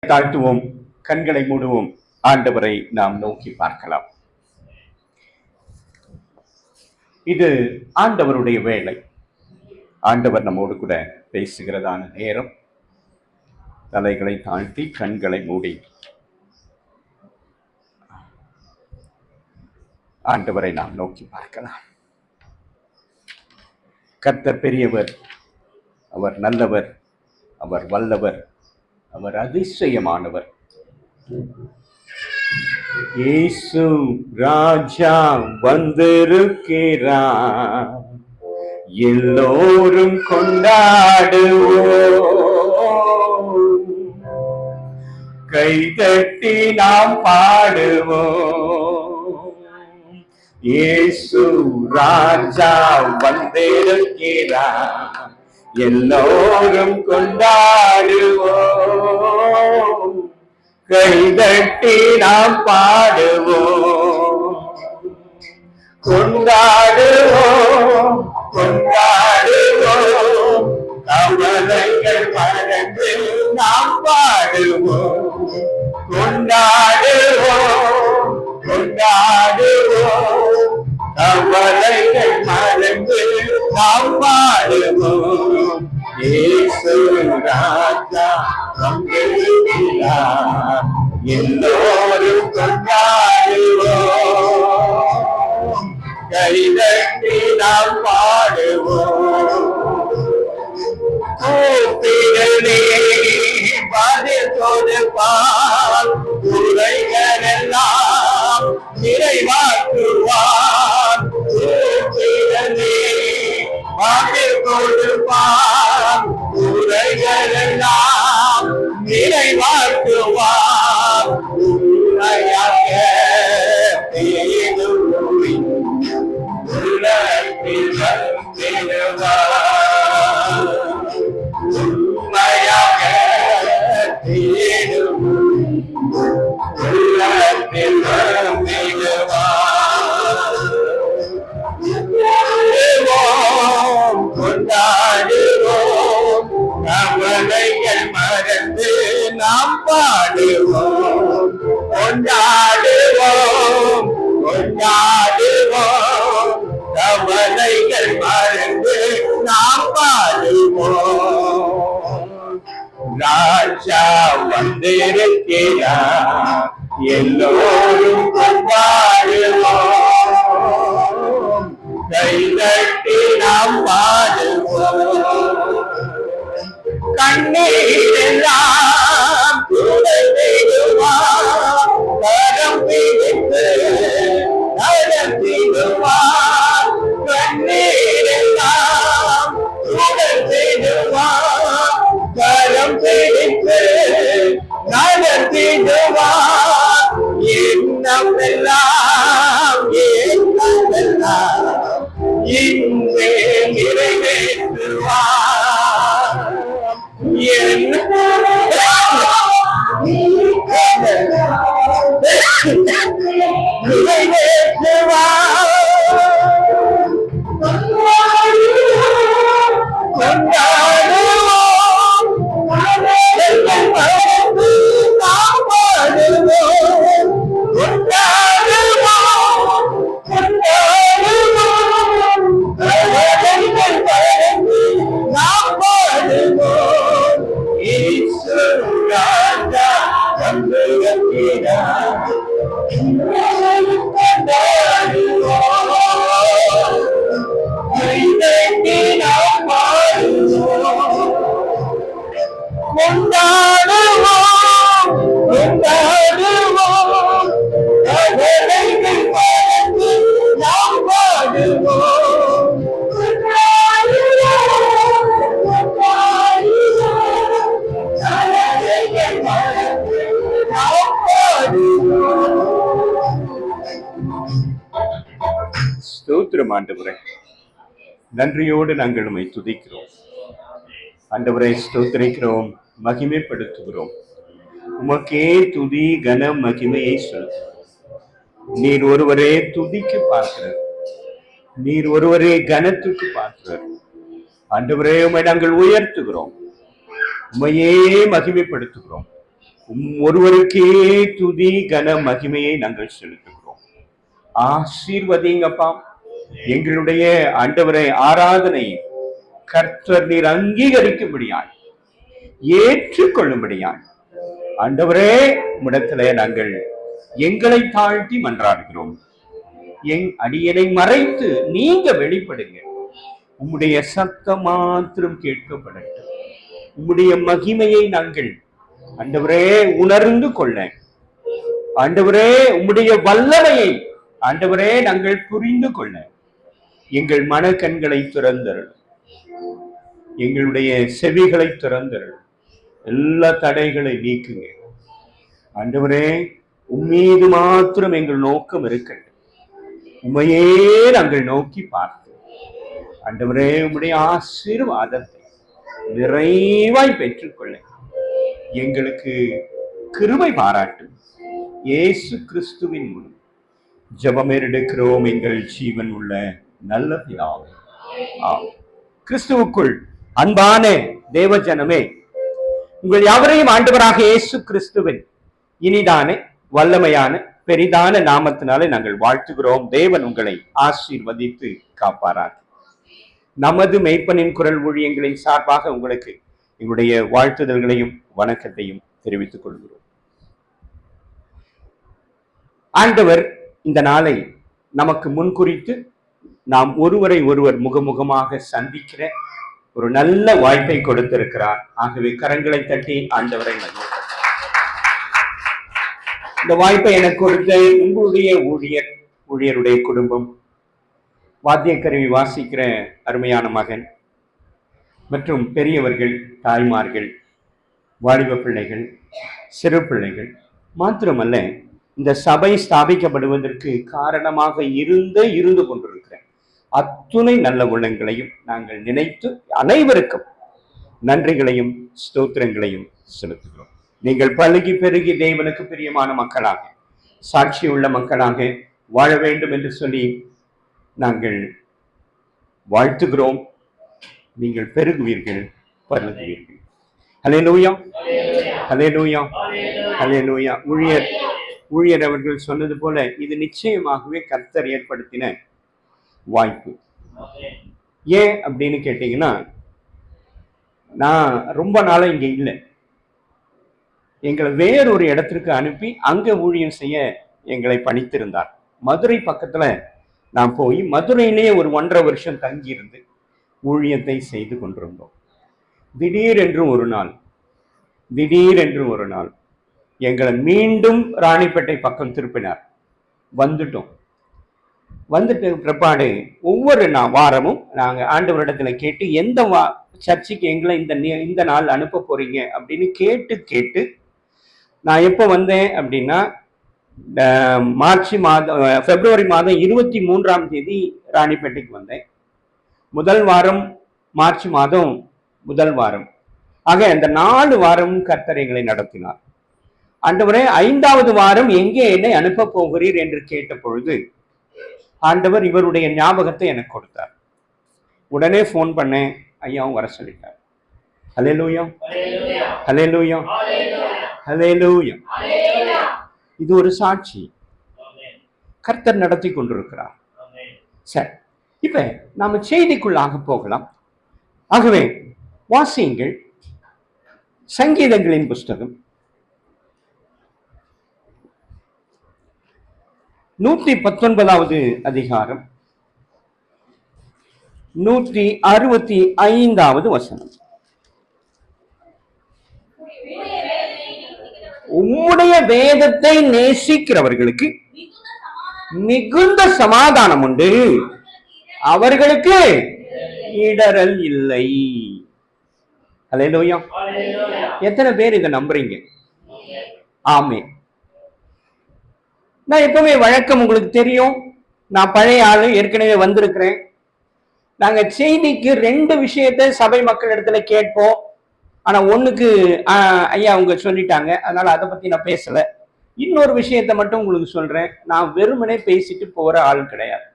தாழ்த்துவோம், கண்களை மூடுவோம், ஆண்டவரை நாம் நோக்கி பார்க்கலாம். இது ஆண்டவருடைய வேலை. ஆண்டவர் நம்மோடு கூட பேசுகிறதான நேரம். தலைகளை தாழ்த்தி கண்களை மூடி ஆண்டவரை நாம் நோக்கி பார்க்கலாம். கர்த்தர் பெரியவர், அவர் நல்லவர், அவர் வல்லவர், அவர் அதிசயமானவர். இயேசு ராஜா வந்திருக்கிறார், எல்லோரும் கொண்டாடுவோம், கைதட்டி நாம் பாடுவோம். இயேசு ராஜா வந்திருக்கிறார், எல்லோரும் கொண்டாடுவோம், கைதட்டி நாம் பாடுவோம். கொண்டாடுவோம், கொண்டாடுவோம், கவலைகள் மறந்து நாம் பாடுவோம். கொண்டாடுவோம், கொண்டாடுவோம், கவலைகள் மறந்து நாம் பாடுவோம். இயேசு ராஜா வந்திருக்கிறார், எல்லோரும் கொண்டாடுவோம், கைதட்டி நாம் பாடுவோம். கூப்பிடலே பதில் கொடுப்பார், குறைகள் எல்லாம் நிறைவாக்குவார். கூப்பிடலே பதில் கொடுப்பார், குறைகள் எல்லாம் நிறைவாக்குவார். உண்மையாக தேடுவோம், உள்ளத்தில் வந்திடுவார். உண்மையாக தேடுவோம், உள்ளத்தில் வந்திடுவார். கொண்டாடுவோம், கவலைகள் மறந்து நாம் பாடுவோம். கொண்டாடுவோம், கொண்டாடுவோம், கவலைகள் மறந்து நாம் பாடுவோம். ராஜா வந்திருக்கிறார், எல்லோரும் கொண்டாடுவோம், கைதட்டி நாம் பாடுவோம். கண்ணீரெல்லாம் துடைத்திடுவார், கரம் பிடித்து நடத்திடுவார். கண்ணீரெல்லாம் துடைத்திடுவார், கரம் பிடித்து நடத்திடுவார். எண்ணமெல்லாம் எண்ணமெல்லாம் இன்றே நிறைவேற்றுவார். நிறைவேற்றுவார். கொண்டாடுவோம், மறந்து நாம் பாடுவோம். கொண்டாடுவோம், கொண்டாடுவோம், கவலைகள் மறந்து நாம் பாடுவோம். இயேசு ராஜா வந்திருக்கிறார், எல்லோரும் கொண்டாடுவோம், கைதட்டி நாம் பாடுவோம். கொண்டாடுவோம், கொண்டாடுவோம், கவலைகள் மறந்து நாம் பாடுவோம். கொண்டாடுவோம், கொண்டாடுவோம், கவலைகள் மறந்து நாம் பாடுவோம். ஸ்தோத்திரம் ஆண்டவரே, நன்றியோடு நாங்கள் உம்மை துதிக்கிறோம். ஆண்டவரை ஸ்தோத்திரிக்கிறோம், மகிமைப்படுத்துகிறோம். உமக்கே துதி கன மகிமையை செலுத்துகிறோம். நீர் ஒருவரே துதிக்கு பார்க்கிறார், நீர் ஒருவரே கனத்துக்கு பார்க்கிறார். ஆண்டவரே, உம்மை நாங்கள் உயர்த்துகிறோம், உம்மையே மகிமைப்படுத்துகிறோம். ஒருவருக்கே துதி கன மகிமையை நாங்கள் செலுத்துகிறோம். ஆசீர்வதிங்கப்பா. எங்களுடைய ஆண்டவரை ஆராதனை கர்த்தர் நீர் அங்கீகரிக்கும்படியாய், ஏற்றுக்கொள்ளும்படியாய் ஆண்டவரே உம்மிடத்திலே நாங்கள் எங்களை தாழ்த்தி மன்றாடுகிறோம். அடியனை மறைத்து நீங்க வெளிப்படுங்க. உம்முடைய சத்தம் மாத்திரம் கேட்கப்படட்டும். உம்முடைய மகிமையை நாங்கள் ஆண்டவரே உணர்ந்து கொள்ள, ஆண்டவரே உம்முடைய வல்லமையை ஆண்டவரே நாங்கள் புரிந்து கொள்ள எங்கள் மனக்கண்களை திறந்தருள், எங்களுடைய செவிகளை திறந்தருள், எல்லா தடைகளை நீக்குங்க ஆண்டவரே. உம்மீது மாத்திரம் எங்கள் நோக்கம் இருக்கட்டும். உண்மையே நாங்கள் நோக்கி பார்த்து ஆண்டவரே உம்முடைய ஆசீர்வாதத்தை நிறைவாய் பெற்றுக்கொள்ள எங்களுக்கு கிருபை பாராட்டும். இயேசு கிறிஸ்துவின் மூலம் ஜெபமேறெடுக்கிறோம் எங்கள் ஜீவன் உள்ள நல்ல பிதாவே. கிறிஸ்துவுக்குள் அன்பான தேவ ஜனமே, உங்கள் யாவரையும் ஆண்டவராக இயேசு கிறிஸ்துவின் இனிதான வல்லமையான பெரிதான நாமத்தினாலே நாங்கள் வாழ்த்துகிறோம். தேவன் உங்களை ஆசீர்வதித்து காப்பாரார். நமது மெய்ப்பனின் குரல் ஊழியங்களின் சார்பாக உங்களுக்கு எங்களுடைய வாழ்த்துதல்களையும் வணக்கத்தையும் தெரிவித்துக் கொள்கிறோம். ஆண்டவர் இந்த நாளை நமக்கு முன்குறித்து நாம் ஒருவரை ஒருவர் முகமுகமாக சந்திக்கிற ஒரு நல்ல வாய்ப்பை கொடுத்திருக்கிறார். ஆகவே கரங்களை தட்டி ஆண்டவரை மகிழ்ச்சி. இந்த வாய்ப்பை எனக்கு கொடுத்த உங்களுடைய ஊழியருடைய குடும்பம், வாத்திய கருவி வாசிக்கிற அருமையான மகன் மற்றும் பெரியவர்கள், தாய்மார்கள், வாலிப பிள்ளைகள், சிறு பிள்ளைகள் மாத்திரமல்ல, இந்த சபை ஸ்தாபிக்கப்படுவதற்கு காரணமாக இருந்து கொண்டிருக்கிற அத்துணை நல்ல உள்ளங்களையும் நாங்கள் நினைத்து அனைவருக்கும் நன்றிகளையும் ஸ்தோத்திரங்களையும் செலுத்துகிறோம். நீங்கள் பழுகி பெருகி தேவனுக்கு பிரியமான மக்களாக, சாட்சி உள்ள மக்களாக வாழ வேண்டும் என்று சொல்லி நாங்கள் வாழ்த்துகிறோம். நீங்கள் பெருகுவீர்கள், பருகுவீர்கள். ஹல்லேலூயா, ஹல்லேலூயா, ஹல்லேலூயா. ஊழியர் அவர்கள் சொன்னது போல இது நிச்சயமாகவே கர்த்தர் ஏற்படுத்தின வாய்ப்பு. ஏன் அப்படின்னு கேட்டீங்கன்னா, நான் ரொம்ப நாளா இங்க இல்லை. எங்களை வேறொரு இடத்திற்கு அனுப்பி அங்க ஊழியம் செய்ய எங்களை பணித்திருந்தார். மதுரை பக்கத்துல நான் போய் மதுரையிலேயே ஒரு 1.5 வருஷம் தங்கியிருந்து ஊழியத்தை செய்து கொண்டிருந்தோம். திடீரென்று ஒரு நாள் எங்களை மீண்டும் ராணிப்பேட்டை பக்கம் திருப்பினார். வந்துட்டு பிற்பாடு ஒவ்வொரு வாரமும் நாங்க ஆண்டவரிடத்துல கேட்டு எந்த சர்ச்சுக்கு எங்களை இந்த நாள் அனுப்ப போறீங்க அப்படின்னு கேட்டு நான் எப்போ வந்தேன் அப்படின்னா, பிப்ரவரி மாதம் 23ஆம் தேதி ராணிப்பேட்டைக்கு வந்தேன். முதல் வாரம் மார்ச் மாதம் முதல் வாரம். ஆக இந்த 4 வாரமும் கர்த்தர் எங்களை நடத்தினார். ஆண்டவரே, 5வது வாரம் எங்கே என்னை அனுப்ப போகிறீர் என்று கேட்ட பொழுது ஆண்டவர் இவருடைய ஞாபகத்தை எனக்கு கொடுத்தார். உடனே போன் பண்ணேன், ஐயாவும் வர சொல்லிட்டார். ஹல்லேலூயா, ஹல்லேலூயா, ஹல்லேலூயா. இது ஒரு சாட்சி. கர்த்தர் நடத்தி கொண்டிருக்கிறார். சரி, இப்ப நாம செய்திக்குள்ளாக போகலாம். ஆகவே வாசியுங்கள் சங்கீதங்களின் புஸ்தகம் 119வது அதிகாரம் 165வது வசனம். உம்முடைய வேதத்தை நேசிக்கிறவர்களுக்கு மிகுந்த சமாதானம் உண்டு, அவர்களுக்கு இடரல் இல்லை. ஹல்லேலூயா. எத்தனை பேர் இதை நம்புறீங்க? ஆமென். நான் எப்பவுமே வழக்கம் உங்களுக்கு தெரியும், நான் பழைய ஆளு, ஏற்கனவே வந்திருக்கிறேன். நாங்க செய்திக்கு 2 விஷயத்தை சபை மக்கள் இடத்துல கேட்போம். ஆனா ஒண்ணுக்கு ஐயா அவங்க சொல்லிட்டாங்க, அதனால அதை பத்தி நான் பேசல. இன்னொரு விஷயத்த மட்டும் உங்களுக்கு சொல்றேன். நான் வெறுமனே பேசிட்டு போற ஆள் கிடையாது.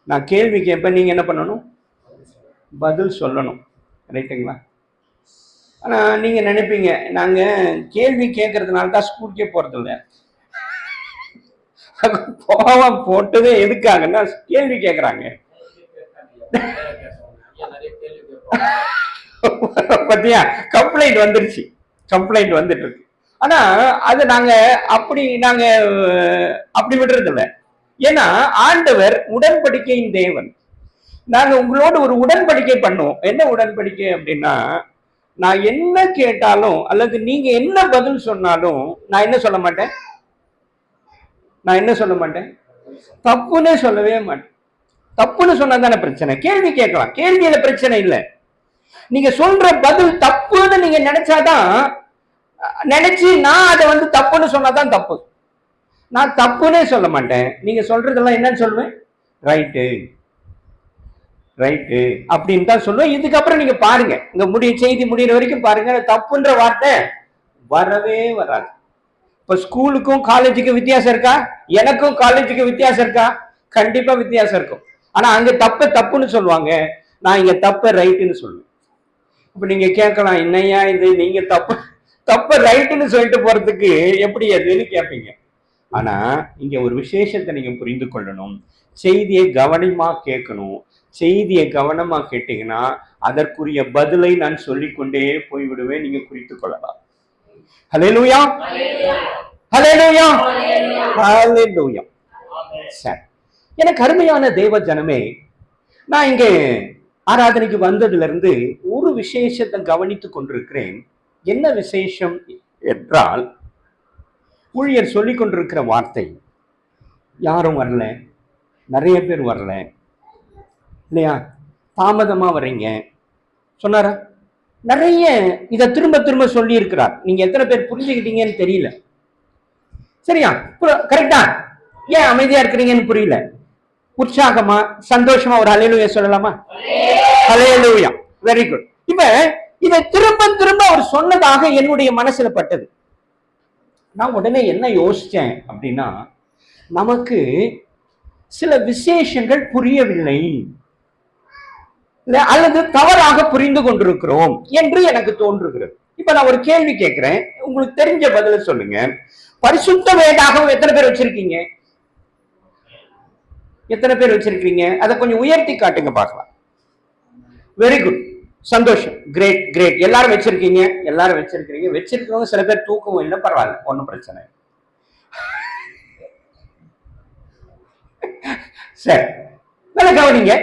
நான் கேள்வி கேட்பேன், நீங்க என்ன பண்ணணும்? பதில் சொல்லணும். ரைட்டுங்களா? ஆனா நீங்க நினைப்பீங்க, நாங்க கேள்வி கேட்கறதுனால தான் ஸ்கூலுக்கே போறதில்ல. கோவம் போட்டதே எதுக்காகன்னா கேள்வி கேட்கறாங்க. பத்தியா கம்ப்ளைண்ட் வந்துருச்சு, கம்ப்ளைண்ட் வந்துட்டு இருக்கு. ஆனா அது நாங்க அப்படி விடுறது இல்ல. ஏன்னா ஆண்டவர் உடன்படிக்கையின் தேவன். நாங்க உங்களோட ஒரு உடன்படிக்கை பண்ணுவோம். என்ன உடன்படிக்கை அப்படின்னா, நான் என்ன கேட்டாலும் அல்லது நீங்க என்ன பதில் சொன்னாலும் நான் என்ன சொல்ல மாட்டேன், நான் என்ன சொல்ல மாட்டேன், தப்புன்னே சொல்லவே மாட்டேன். தப்புன்னு சொன்னா தானே பிரச்சனை. கேள்வி கேட்கலாம், கேள்வியில பிரச்சனை இல்லை. நீங்க சொல்ற பதில் தப்புன்னு நீங்க நினைச்சாதான், நினைச்சு நான் அதை தப்புன்னு சொன்னாதான் தப்பு. நான் தப்புன்னே சொல்ல மாட்டேன். நீங்க சொல்றதெல்லாம் என்னன்னு சொல்லுவேன், ரைட்டு ரைட்டு அப்படின்னு தான் சொல்லுவேன். இதுக்கப்புறம் நீங்க பாருங்க, இந்த செய்தி முடிகிற வரைக்கும் பாருங்க, தப்புன்ற வார்த்தை வரவே வராது. இப்ப ஸ்கூலுக்கும் காலேஜுக்கும் வித்தியாசம் இருக்கா? எனக்கும் காலேஜுக்கும் வித்தியாசம் இருக்கா? கண்டிப்பா வித்தியாசம் இருக்கும். ஆனா அங்க தப்புன்னு சொல்லுவாங்க, நான் இங்க ரைட்டுன்னு சொல்லுவேன். இப்ப நீங்க கேட்கலாம், என்னையா இது, நீங்க தப்பு ரைட்டுன்னு சொல்லிட்டு போறதுக்கு எப்படி அதுன்னு கேட்பீங்க. ஆனா இங்க ஒரு விசேஷத்தை நீங்க புரிந்து கொள்ளணும். செய்தியை கவனமா கேட்கணும். செய்தியை கவனமா கேட்டீங்கன்னா அதற்குரிய பதிலை நான் சொல்லிக்கொண்டே போய்விடுவேன். நீங்க குறித்துக் கொள்ளலாம். ஹல்லேலூயா, ஹல்லேலூயா, ஹல்லேலூயா. சரி, எனக்கு அருமையான தேவ ஜனமே, நான் இங்க ஆராதனைக்கு வந்ததுல இருந்து ஒரு விசேஷத்தை கவனித்துக் கொண்டிருக்கிறேன். என்ன விசேஷம் என்றால், ஊழியர் சொல்லிக் கொண்டிருக்கிற வார்த்தை, யாரும் வரல, நிறைய பேர் வரல இல்லையா, தாமதமா வர்றீங்க சொன்னாரா? நிறைய இதை திரும்ப திரும்ப சொல்லி இருக்கிறார். நீங்க எத்தனை பேர் புரிஞ்சுக்கிட்டீங்கன்னு தெரியல. சரியா? கரெக்டா? ஏன் அமைதியா இருக்கிறீங்கன்னு புரியல. உற்சாகமா சந்தோஷமா ஒரு ஹல்லேலூயா சொல்லலாமா? ஹல்லேலூயா, வெரி குட். இப்ப இதை திரும்ப திரும்ப அவர் சொன்னதாக என்னுடைய மனசுல பட்டது. நான் உடனே என்ன யோசிச்சேன் அப்படின்னா, நமக்கு சில விசேஷங்கள் புரியவில்லை அல்லது தவறாக புரிந்து கொண்டிருக்கிறோம் என்று எனக்கு தோன்றுகிறது. இப்ப நான் ஒரு கேள்வி கேட்கிறேன், உங்களுக்கு தெரிஞ்ச பதில சொல்லுங்க. பரிசுத்த வேதாகமம் எத்தனை பேர் வச்சிருக்கீங்க? எத்தனை பேர் வச்சிருக்கீங்க? அதை கொஞ்சம் உயர்த்தி காட்டுங்க பார்க்கலாம். வெரி குட், சந்தோஷம், கிரேட் கிரேட். எல்லாரும் வச்சிருக்கீங்க, எல்லாரும் வச்சிருக்கீங்க. வச்சிருக்கிறவங்க சில பேர் தூக்கம் இல்லை, பரவாயில்ல, ஒன்றும் பிரச்சனை. சரி, நல்ல கவனிங்க.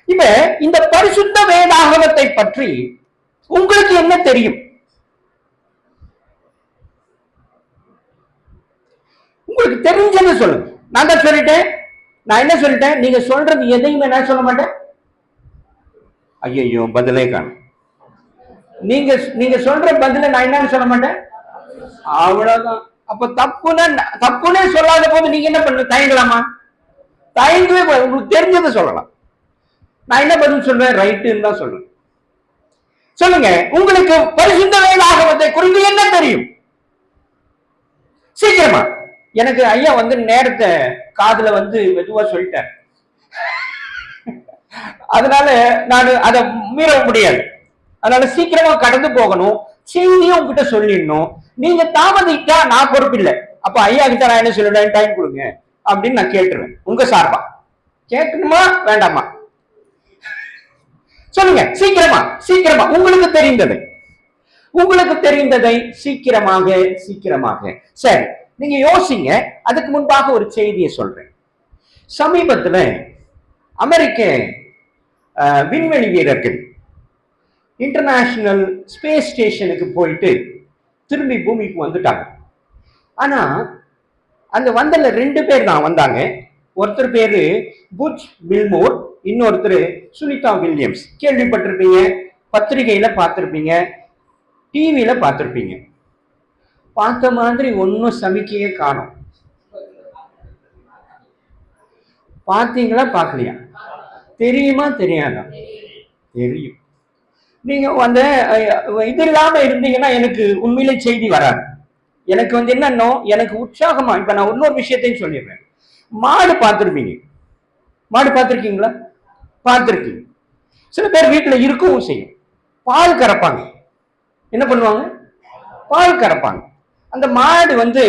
இப்ப இந்த பரிசுத்த வேதாகமத்தை பற்றி உங்களுக்கு என்ன தெரியும்? உங்களுக்கு தெரிஞ்சது சொல்லுங்க. நான் தான் சொல்லிட்டேன். நான் என்ன சொல்லிட்டேன்? நீங்க சொல்றது எதையுமே நான் சொல்ல மாட்டேன். ஐயோ, பதிலே காணும். நீங்க சொல்ற பதில நான் என்னன்னு சொல்ல மாட்டேன். அவ்வளவுதான். அப்ப தப்புன்னு சொல்லாத போது நீங்க என்ன பண்ணு, தயங்கலாமா? தயங்கவே, உங்களுக்கு தெரிஞ்சதை சொல்லலாம். நான் என்ன பதில் சொல்றேன்? ரைட்டுன்னு தான் சொல்றேன். சொல்லுங்க, உங்களுக்கு பரிசுத்த வேதாகமத்தை குறித்து என்ன தெரியும்? சீக்கிரமா. எனக்கு ஐயா நேரத்தை காதுல மெதுவா சொல்லிட்டார். அதனால நான் அதை மீற முடியாது. அதனால சீக்கிரமா கடந்து போகணும். செய்தியும் உங்ககிட்ட சொல்லிடணும். நீங்க தாமதிட்டா நான் பொறுப்பில்லை. அப்ப ஐயா கிட்ட நான் என்ன சொல்லிடுவேன், டைம் கொடுங்க அப்படின்னு நான் கேட்டுருவேன். உங்க சார்பா கேட்கணுமா வேண்டாமா? சொல்லுங்க, சீக்கிரமா சீக்கிரமா. உங்களுக்கு தெரிந்ததை சீக்கிரமாக. சரி, நீங்க யோசிங்க. அதுக்கு முன்பாக ஒரு செய்தியை சொல்றேன். சமீபத்துல அமெரிக்க விண்வெளி வீரர்கள் இன்டர்நேஷனல் ஸ்பேஸ் ஸ்டேஷனுக்கு போயிட்டு திரும்பி பூமிக்கு வந்துட்டாங்க. ஆனா அந்த வந்தல 2 பேர் தான் வந்தாங்க. ஒருத்தர் பேரு புட்ச் வில்மோர், இன்னொருத்தர் சுனிதா வில்லியம்ஸ். கேள்விப்பட்டிருப்பீங்க, பத்திரிகையில பார்த்திருப்பீங்க, டிவியில பார்த்திருப்பீங்க. பார்த்த மாதிரி ஒன்னும் சமிக்கையே காணும். பார்த்தீங்களா பார்க்கலையா? தெரியுமா தெரியாதா? தெரியும். நீங்க இது இல்லாம இருந்தீங்கன்னா எனக்கு உண்மையிலே செய்தி வராது. எனக்கு என்னன்னோ, எனக்கு உற்சாகமா. இப்ப நான் இன்னொரு விஷயத்தையும் சொல்லிடுறேன். மாடு பார்த்திருப்பீங்க. மாடு பார்த்திருக்கீங்களா? பார்த்திருக்கீங்க. சில பேர் வீட்டுல இருக்கவும் செய்யும். பால் கறப்பாங்க. என்ன பண்ணுவாங்க? பால் கறப்பாங்க. அந்த மாடு வந்து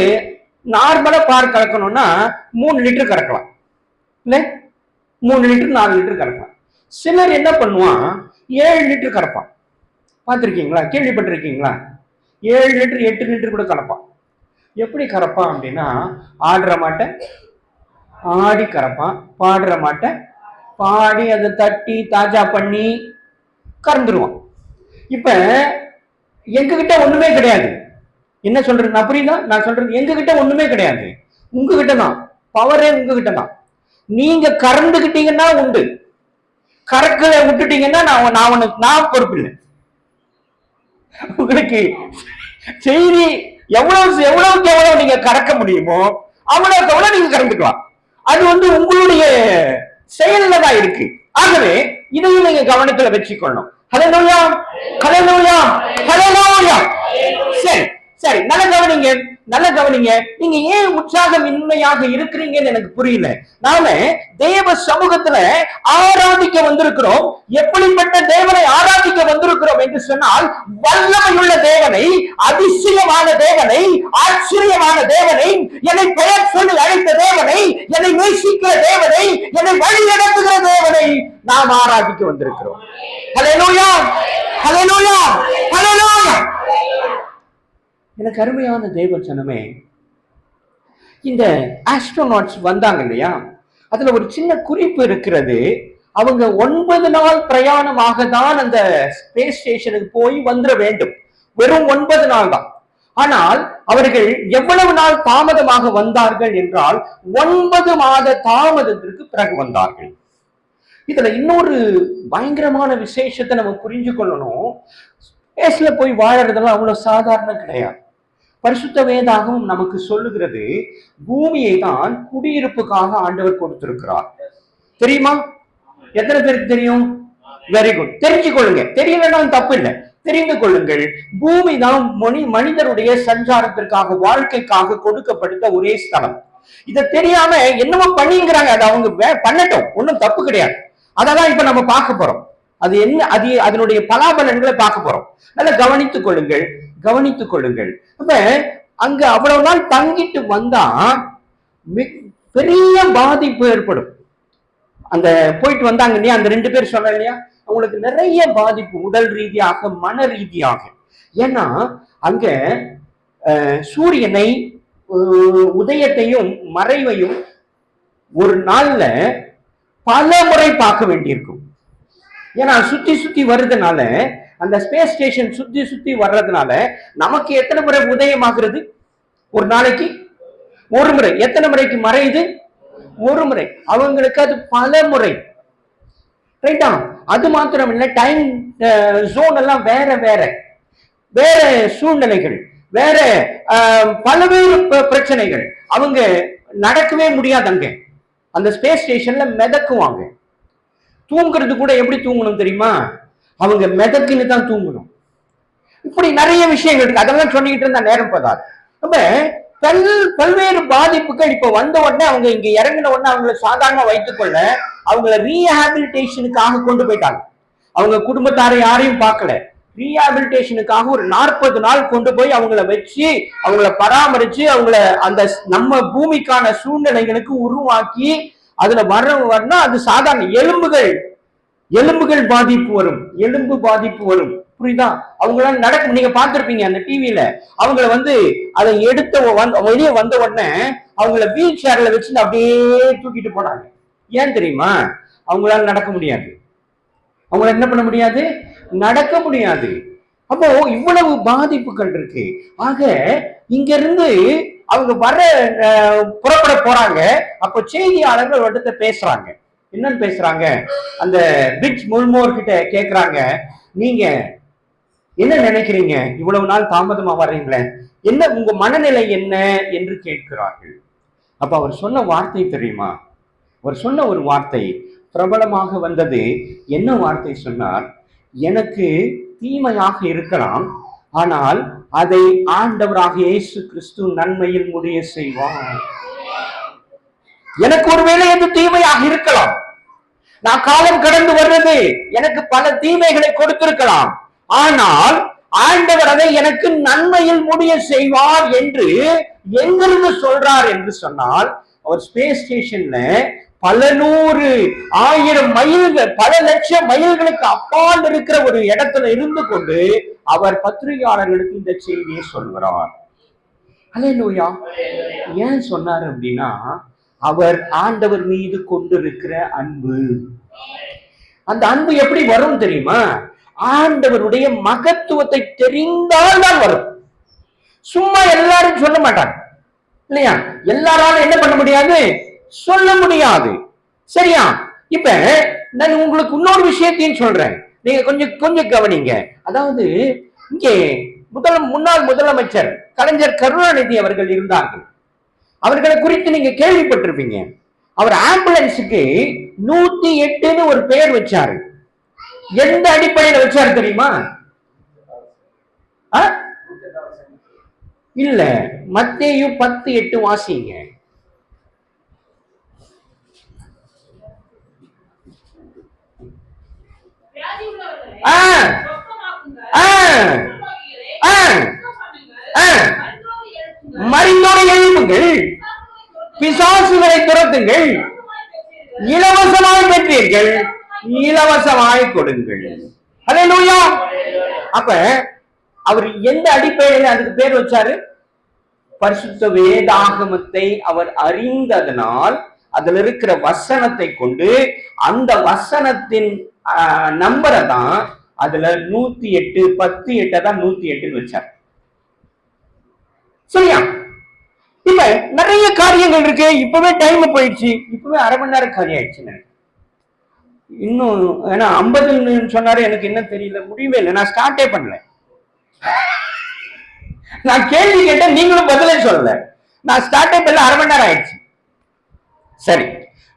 நார்மலா பால் கறக்கணும்னா 3 லிட்டர் கறக்கலாம், இல்ல 3 லிட்டர் 4 லிட்டர் கறக்கலாம். சிலர் என்ன பண்ணுவான், 7 லிட்டர் கறப்பான். பார்த்துருக்கீங்களா? கேள்விப்பட்டிருக்கீங்களா? 7 லிட்டர் 8 லிட்டர் கூட கறப்பான். எப்படி கறப்பான் அப்படின்னா, ஆடுற மாட்டை ஆடி கறப்பான், பாடுற மாட்டை பாடி அதை தட்டி தாஜா பண்ணி கறந்துருவான். இப்ப எங்ககிட்ட ஒண்ணுமே கிடையாது. என்ன சொல்றது? நான் புரியுதா? நான் சொல்றது எங்ககிட்ட ஒண்ணுமே கிடையாது, உங்ககிட்ட தான் பவரே, உங்ககிட்ட தான். நீங்க கறந்துகிட்டீங்கன்னா உண்டு, கறக்க விட்டுட்டீங்கன்னா நான் பொறுப்பு இல்லை. உங்களுக்கு செய்தி எவ்வளவுக்கு எவ்வளவு நீங்க கறக்க முடியுமோ அவ்வளவுக்கு எவ்வளவு நீங்க கறந்துக்கலாம். அது வந்து உங்களுடைய செயல்ல தான் இருக்கு. ஆகவே இதையும் நீங்க கவனத்துல வச்சுக்கொள்ளணும். ஹல்லேலூயா, ஹல்லேலூயா, ஹல்லேலூயா. சரி சரி, நல்ல கவனிங்க, நல்ல கவனிங்க. நீங்க ஏன் உற்சாகமின்மையாக இருக்கிறீங்கன்னு எனக்கு புரியல. நாம தேவ சமூகத்துல ஆராதிக்க வந்திருக்கிறோம். எப்படிப்பட்ட தேவனை ஆராதிக்க வந்திருக்கிறோம் என்று சொன்னால், வல்லமையுள்ள தேவனை, அதிசயமான தேவனை, ஆச்சரியமான தேவனை, என்னை பெயர் சொல்லி அழைத்த தேவனை, என்னை நேசிக்கிற தேவனை, என்னை வழி நடத்துகிற தேவனை நாம் ஆராதிக்க வந்திருக்கிறோம். ஹல்லேலூயா, ஹல்லேலூயா, ஹல்லேலூயா. எனக்கு அருமையான தேவ ஜனமே, இந்த ஆஸ்ட்ரோநாட்ஸ் வந்தாங்க இல்லையா, அதுல ஒரு சின்ன குறிப்பு இருக்கிறது. அவங்க 9 நாள் பிரயாணமாக தான் அந்த ஸ்பேஸ் ஸ்டேஷனுக்கு போய் வந்துட வேண்டும். வெறும் 9 நாள் தான். ஆனால் அவர்கள் எவ்வளவு நாள் தாமதமாக வந்தார்கள் என்றால் 9 மாத தாமதத்திற்கு பிறகு வந்தார்கள். இதுல இன்னொரு பயங்கரமான விசேஷத்தை நம்ம புரிஞ்சு கொள்ளணும். ஸ்பேஸ்ல போய் வாழறதெல்லாம் அவ்வளவு சாதாரணம் கிடையாது. பரிசுத்த வேதாகமும் நமக்கு சொல்லுகிறது, பூமியை தான் குடியிருப்புக்காக ஆண்டவர் கொடுத்திருக்கிறார். தெரியுமா? எத்தனை பேருக்கு தெரியும்? Very good. தெரிஞ்சு கொள்ளுங்க. தெரியலன்னா தப்பு இல்லை, தெரிந்து கொள்ளுங்கள். பூமி தான் மனிதருடைய சஞ்சாரத்திற்காக, வாழ்க்கைக்காக கொடுக்கப்பட்ட ஒரே ஸ்தலம். இதை தெரியாம என்னமோ பண்ணிங்கிறாங்க. அது அவங்க பண்ணட்டும், ஒன்றும் தப்பு கிடையாது. அதெல்லாம் இப்ப நம்ம பார்க்க போறோம். அது என்ன, அது அதனுடைய பலாபலன்களை பார்க்க போறோம். நல்லா கவனித்துக் கொள்ளுங்கள், கவனித்துக் கொள்ளுங்கள். அப்ப அங்க அவ்வளவு நாள் தங்கிட்டு வந்தா பெரிய பாதிப்பு ஏற்படும். அந்த போயிட்டு வந்தாங்க இல்லையா, அந்த 2 பேர் சொன்ன இல்லையா, அவங்களுக்கு நிறைய பாதிப்பு, உடல் ரீதியாக, மன ரீதியாக. ஏன்னா அங்க சூரியனை உதயத்தையும் மறைவையும் ஒரு நாள்ல பல முறை பார்க்க வேண்டியிருக்கும். ஏன்னா சுத்தி சுத்தி வருதுனால, அந்த ஸ்பேஸ் ஸ்டேஷன் சுத்தி சுத்தி வர்றதுனால நமக்கு எத்தனை முறை உதயமாகிறது? ஒரு நாளைக்கு ஒரு முறை. எத்தனை முறைக்கு மறையுது? ஒரு முறை. அவங்களுக்கு அது பல முறை. ரைட்டா? அது மாத்திரம் இல்லை, டைம் ஜோன் எல்லாம் வேற வேற வேற சூழ்நிலைகள், வேற பல்வேறு பிரச்சனைகள். அவங்க நடக்கவே முடியாது. அங்க அந்த ஸ்பேஸ் ஸ்டேஷன்ல மிதக்குவாங்க. தூங்குறது கூட எப்படி தூங்கணும் தெரியுமா? அவங்க மிதக்குன்னு தான் தூங்கணும். இப்படி நிறைய விஷயங்கள் இருக்கு. அதெல்லாம் சொல்லிக்கிட்டு இருந்தா நேரம் போதாது. அப்ப பல்வேறு பாதிப்புகள் இப்ப வந்த உடனே, அவங்க இங்க இறங்கின உடனே அவங்களை சாதாரண வைத்துக்கொள்ள அவங்களை ரீஹாபிலிட்டேஷனுக்காக கொண்டு போயிட்டாங்க. அவங்க குடும்பத்தாரை யாரையும் பார்க்கல. ரீஹாபிலிட்டேஷனுக்காக ஒரு 40 நாள் கொண்டு போய் அவங்கள வச்சு, அவங்கள பராமரிச்சு, அவங்கள அந்த நம்ம பூமிக்கான சூழ்நிலைகளுக்கு உருவாக்கி அதுல வரணும். அது சாதாரண எலும்புகள் பாதிப்பு வரும், எலும்பு பாதிப்பு வரும். புரியுதா? அவங்களால நடக்க, நீங்க பார்த்திருப்பீங்க அந்த டிவியில. அவங்கள வந்து அதை எடுத்த வெளியே வந்த உடனே அவங்கள வீல் சேர்ல வச்சு அப்படியே தூக்கிட்டு போனாங்க. ஏன் தெரியுமா? அவங்களால நடக்க முடியாது. அவங்கள என்ன பண்ண முடியாது? நடக்க முடியாது. அப்போ இவ்வளவு பாதிப்புகள் இருக்கு. ஆக இங்க இருந்து அவங்க புறப்பட போறாங்க. அப்போ செய்தியாளர்கள் இடத்த பேசுறாங்க. என்னன்னு பேசுறாங்க? அந்த பிரிட்ஜ் முல்மோர் கிட்ட கேட்கிறாங்க, நீங்க என்ன நினைக்கிறீங்க? இவ்வளவு நாள் தாமதமா வர்றீங்களே, என்ன உங்க மனநிலை என்ன என்று கேட்கிறார்கள். அப்ப அவர் சொன்ன வார்த்தை தெரியுமா? அவர் சொன்ன ஒரு வார்த்தை பிரபலமாக வந்தது. என்ன வார்த்தை சொன்னார்? எனக்கு தீமையாக இருக்கலாம், ஆனால் அதை ஆண்டவராக இயேசு கிறிஸ்து நன்மையில் முடிய செய்வார். எனக்கு ஒருவேளை அது தீமையாக இருக்கலாம், நான் காலம் கடந்து வர்றது எனக்கு பல தீமைகளை கொடுத்திருக்கலாம், ஆனால் ஆண்டவர் அதை எனக்கு நன்மையில் முடிய செய்வார் என்று எங்கிருந்து சொல்றார் என்று சொன்னால், அவர் ஸ்பேஸ் ஸ்டேஷன்ல பல நூறு ஆயிரம் மைல்கள், பல லட்சம் மைல்களுக்கு அப்பால் இருக்கிற ஒரு இடத்துல இருந்து கொண்டு அவர் பத்திரிகையாளர்களுக்கு இந்த செய்தியை சொல்கிறார். அல்லேலூயா. ஏன் சொன்னார் அப்படின்னா, அவர் ஆண்டவர் மீது கொண்டிருக்கிற அன்பு. அந்த அன்பு எப்படி வரும் தெரியுமா? ஆண்டவருடைய மகத்துவத்தை தெரிந்தால் தான் வரும். சும்மா எல்லாரும் சொல்ல மாட்டாங்க இல்லையா? எல்லாராலும் என்ன பண்ண முடியாது, சொல்ல முடியாது. சரியா? இப்ப நான் உங்களுக்கு இன்னொரு விஷயத்தையும் சொல்றேன், நீங்க கொஞ்சம் கொஞ்சம் கவனிங்க. அதாவது இங்கே முன்னாள் முதலமைச்சர் கலைஞர் கருணாநிதி அவர்கள் இருந்தார்கள். அவர்களை குறித்து நீங்க கேள்விப்பட்டிருப்பீங்க. அவர் ஆம்புலன்ஸுக்கு 108ன்னு ஒரு பெயர் வச்சாரு. எந்த அடிப்படையில் வச்சாரு தெரியுமா? இல்ல, மத்தேயு 10:8 வாசிங்க. மரித்தோரை எழுப்புங்கள், பிசாசுகளை துரத்துங்கள், இலவசமாய் பெற்றீர்கள், இலவசமாய் கொடுங்கள். அல்லேலூயா. அப்ப அவர் எந்த அடிப்படையில் அதுக்கு பேர் வச்சாரு? பரிசுத்த வேதாகமத்தை அவர் அறிந்ததனால் அதுல இருக்கிற வசனத்தை கொண்டு அந்த வசனத்தின் நம்பரை தான் அதுல 108, 10:8 தான் 108 வச்சார். சரியா? இப்ப நிறைய காரியங்கள் இருக்கு. இப்பவே டைம் போயிடுச்சு, இப்பவே அரை மணி நேரம் காரியம் ஆயிடுச்சு. இன்னும் ஏன்னா 50 சொன்னாரு, எனக்கு என்ன தெரியல, முடியவே இல்லை. நான் ஸ்டார்டே பண்ணல. நான் கேள்வி கேட்டேன், நீங்களும் பதிலே சொல்லல. நான் ஸ்டார்டே பண்ணல, அரை மணி நேரம் ஆயிடுச்சு. சரி,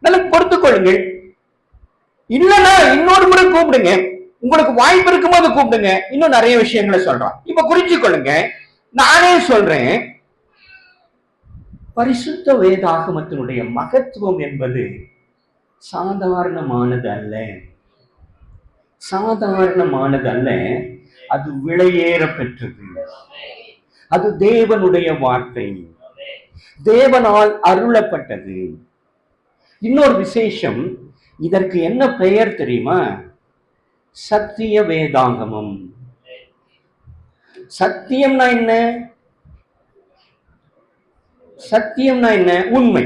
நல்லா பொறுத்துக் கொள்ளுங்கள். இல்லைன்னா இன்னொரு முறை கூப்பிடுங்க, உங்களுக்கு வாய்ப்பு இருக்கும்போது கூப்பிடுங்க, இன்னும் நிறைய விஷயங்களை சொல்றோம். இப்ப குறிச்சு கொள்ளுங்க, நானே சொல்றேன். பரிசுத்த வேதாகமத்தினுடைய மகத்துவம் என்பது சாதாரணமானது அல்ல, சாதாரணமானது அல்ல. அது விலையேற பெற்றது. அது தேவனுடைய வார்த்தை, தேவனால் அருளப்பட்டது. இன்னொரு விசேஷம், இதற்கு என்ன பெயர் தெரியுமா? சத்திய வேதாகமம். சத்தியம்னா என்ன? சத்தியம்னா என்ன? உண்மை.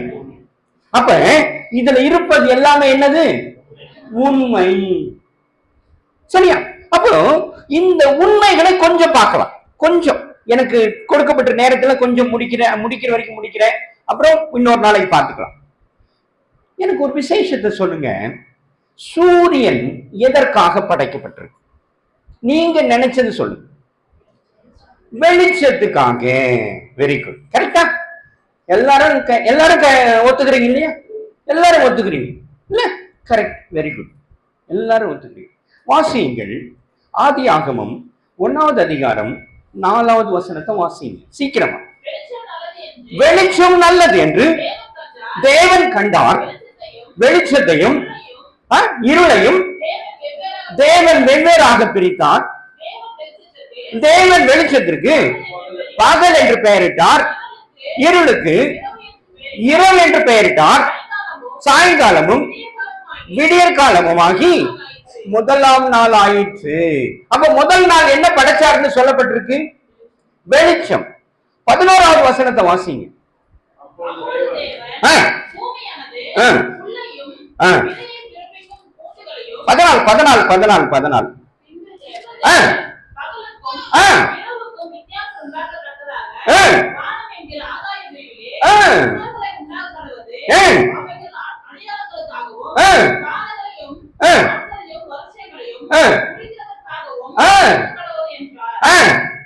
அப்ப இதுல இருப்பது எல்லாமே என்னது? உண்மை. சரியா? அப்போ இந்த உண்மைகளை கொஞ்சம் பார்க்கலாம். கொஞ்சம் எனக்கு கொடுக்கப்பட்ட நேரத்துல கொஞ்சம் முடிக்கிற வரைக்கும் முடிக்கிறேன், அப்புறம் இன்னொரு நாளைக்கு பார்த்துக்கலாம். எனக்கு ஒரு விசேஷத்தை சொல்லுங்க. சூரியன் எதற்காக படைக்கப்பட்டிருக்கு? நீங்க நினைச்சது சொல்லுங்க. வெளிச்சத்துக்காக. வெரி குட், கரெக்டா? எல்லாரும் ஒத்துக்கிறீங்க இல்லையா? எல்லாரும் ஒத்துக்கிறீங்க இல்ல? கரெக்ட், வெரி குட், எல்லாரும் ஒத்துக்கிறீங்க. வாசியுங்கள், ஆதியாகமம் 1வது அதிகாரம் 4வது வசனத்தை வாசிங்க சீக்கிரமா. வெளிச்சம் நல்லது என்று தேவன் கண்டார், வெளிச்சத்தையும் இருளையும் தேவன் வெவ்வேறாக பிரித்தார். தேவன் வெளிச்சத்திற்கு பகல் என்று பெயரிட்டார், இருளுக்கு இரவு என்று பெயரிட்டார். சாயங்காலமும் விடியற் காலமுமாகி முதலாம் நாள் ஆயிற்று. அப்ப முதல் நாள் என்ன படைச்சார்னு சொல்லப்பட்டிருக்கு? வெளிச்சம். 11வது வசனத்தை வாசிங்க. 14.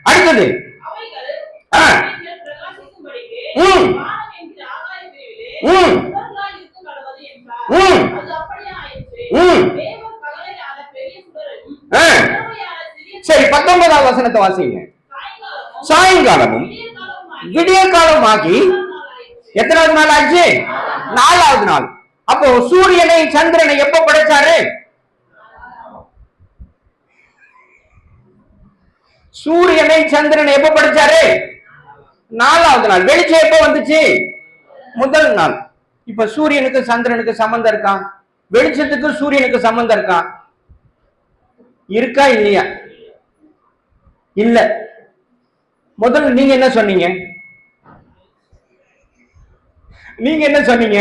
அடுத்தது சரி, 19வது வசனத்தை வாசிங்க. சாயங்காலமும் விடிய காலம் ஆகி எத்தனாவது நாள் ஆச்சு? 4வது நாள். அப்போ சூரியனை சந்திரனை எப்ப படைச்சாரு? சூரியனை சந்திரனை எப்ப படிச்சாரு? 4வது நாள். வெளிச்சம் எப்ப வந்துச்சு? முதல் நாள். இப்ப சூரியனுக்கு சந்திரனுக்கு சம்பந்தம் இருக்கா? வெளிச்சத்துக்கு சூரியனுக்கு சம்பந்தம் இருக்கா? இருக்கா இல்லையா? இல்ல. முதல்ல நீங்க என்ன சொன்னீங்க? நீங்க என்ன சொன்னீங்க?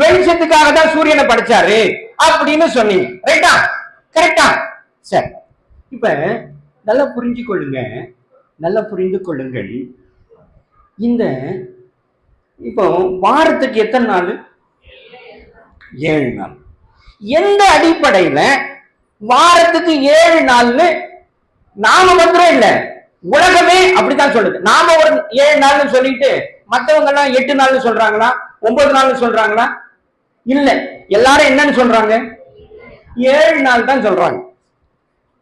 வெளிச்சத்துக்காக தான் சூரியனை படைச்சாரு அப்படின்னு சொன்னீங்க. ரைட்டா? கரெக்டா? சரி. இப்ப நல்லா புரிஞ்சு கொள்ளுங்க, நல்லா புரிந்து கொள்ளுங்கள். இந்த இப்போ வாரத்துக்கு எத்தனை நாள்? 7 நாள். எந்த அடிப்படையில வாரத்துக்கு 7 நாள்னு நாம மாத்திரம் இல்ல, உலகமே அப்படித்தான் சொல்லுது. நாம ஒரு 7 நாள்னு சொல்லிட்டு மத்தவங்க எல்லாம் 8 நாள்னு சொல்றாங்களா? 9 நாள்னு சொல்றாங்களா? இல்ல, எல்லாரும் என்னன்னு சொல்றாங்க? 7 நாள் தான் சொல்றாங்க.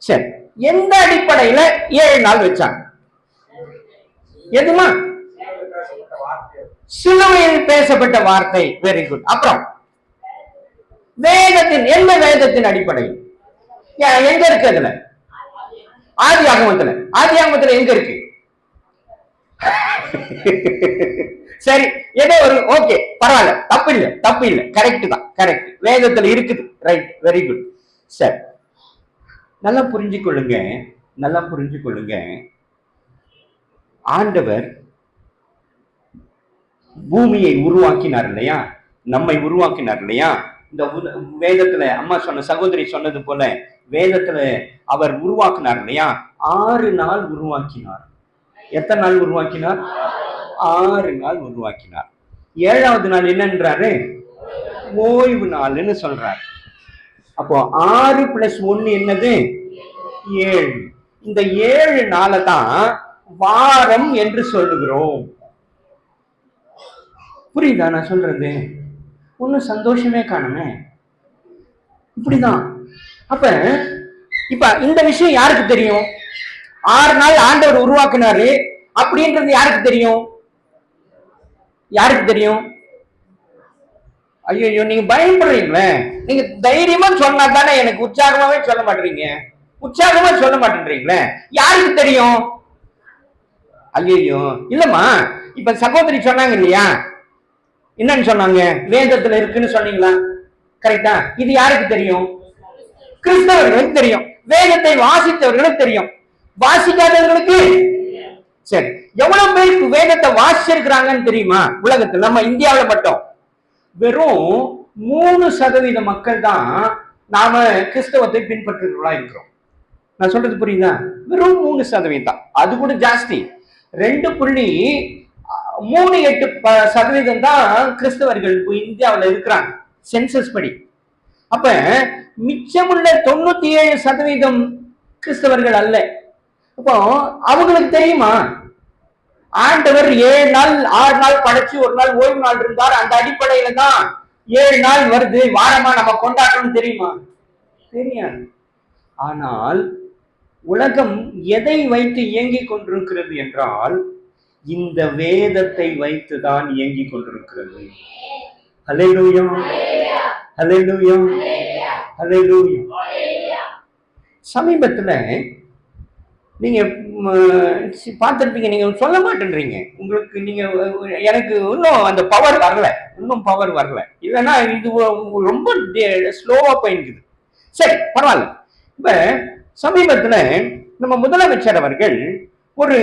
சரி, எந்த அடிப்படையில 7 நாள் வச்சாங்க? எதுமா? சிலுவையில் பேசப்பட்ட வார்த்தை. Very good. அப்புறம் வேதத்தின், எந்த வேதத்தின் அடிப்படையில்? எங்க இருக்கு? அதுல ஆதியாகமத்துல. ஆதியாகமத்துல எங்க இருக்கு? சரி, ஏதோ ஒரு ஓகே, பரவாயில்ல, தப்பு இல்ல, தப்பு இல்ல, கரெக்ட் தான், கரெக்ட். வேதத்துல இருக்குது. Right, very good. சரி, நல்லா புரிஞ்சு கொள்ளுங்க, நல்லா புரிஞ்சு கொள்ளுங்க. ஆண்டவர் பூமியை உருவாக்கினார் இல்லையா? நம்மை உருவாக்கினார் இல்லையா? இந்த வேதத்துல அம்மா சொன்ன, சகோதரி சொன்னது போல வேதத்துல அவர் உருவாக்கினார் இல்லையா? 6 நாள் உருவாக்கினார். எத்தனை நாள் உருவாக்கினார்? 6 நாள் உருவாக்கினார். 7வது நாள் என்னன்றாரு? ஓய்வு நாள்னு சொல்றார். அப்போ 6 + 1 என்னது? 7. இந்த 7 நாளை தான் வாரம் என்று சொல்லுகிறோம். புரியுதா நான் சொல்றது? ஒன்னும் சந்தோஷமே காணுமே. இப்படிதான். அப்ப இப்ப இந்த விஷயம் யாருக்கு தெரியும்? 6 நாள் ஆண்டவர் உருவாக்குனாரு அப்படின்றது யாருக்கு தெரியும்? யாருக்கு தெரியும்? ஐயோ, நீங்க பயப்படுறீங்களே. நீங்க தைரியமா சொன்னா தானே எனக்கு உற்சாகமாவே சொல்ல மாட்டீங்க. உற்சாகமா சொல்ல மாட்டேன்றீங்களே. யாருக்கு தெரியும்? ஐயோ இல்லம்மா, இப்ப சகோதரி சொன்னாங்க இல்லையா? என்னன்னு சொன்னாங்க? வேதத்துல இருக்குன்னு சொன்னீங்களா? கரெக்டா? இது யாருக்கு தெரியும்? கிறிஸ்தவர்களுக்கு தெரியும். வேதத்தை வாசித்தவர்களுக்கு தெரியும். வாசிக்காதவர்களுக்கு சரி, எவ்வளவு பேருக்கு வேதத்தை வாசிச்சிருக்கிறாங்கன்னு தெரியுமா? உலகத்தில் நம்ம இந்தியாவில மட்டும் வெறும் 3% மக்கள் தான் நாம கிறிஸ்தவத்தை பின்பற்றுகிறவர்களா இருக்கிறோம். நான் சொல்றது புரியுதா? வெறும் 3% தான். அது கூட ஜாஸ்தி. 2.38% தான் கிறிஸ்தவர்கள் இந்தியாவில் இருக்கிறாங்க சென்சஸ் படி. அப்ப மிச்சமுள்ள 97% கிறிஸ்தவர்கள் அல்ல. அப்போ அவங்களுக்கு தெரியுமா? ஆண்டவர் 7 நாள் 6 நாள் படைச்சு 1 நாள் ஓய்வு நாள் இருந்தார். அந்த அடிப்படையில தான் 7 நாள் வருது, வாரமா நம்ம கொண்டாடணும். தெரியுமா? தெரியாது. ஆனால் உலகம் எதை வைத்து இயங்கிக் கொண்டிருக்கிறது என்றால் இந்த வேதத்தை வைத்துதான் இயங்கிக் கொண்டிருக்கிறது. ஹல்லேலூயா, ஹல்லேலூயா, ஹல்லேலூயா. சமீபத்துல நீங்க பார்த்திருப்பீங்க, நீங்க சொல்ல மாட்டேன்றீங்க. உங்களுக்கு நீங்க எனக்கு இன்னும் அந்த பவர் வரல, இன்னும் பவர் வரல. இல்லைன்னா இது ரொம்ப ஸ்லோவா போயிருக்குது. சரி, பரவாயில்ல. இப்ப சமீபத்துல நம்ம முதலமைச்சர் அவர்கள் ஒரு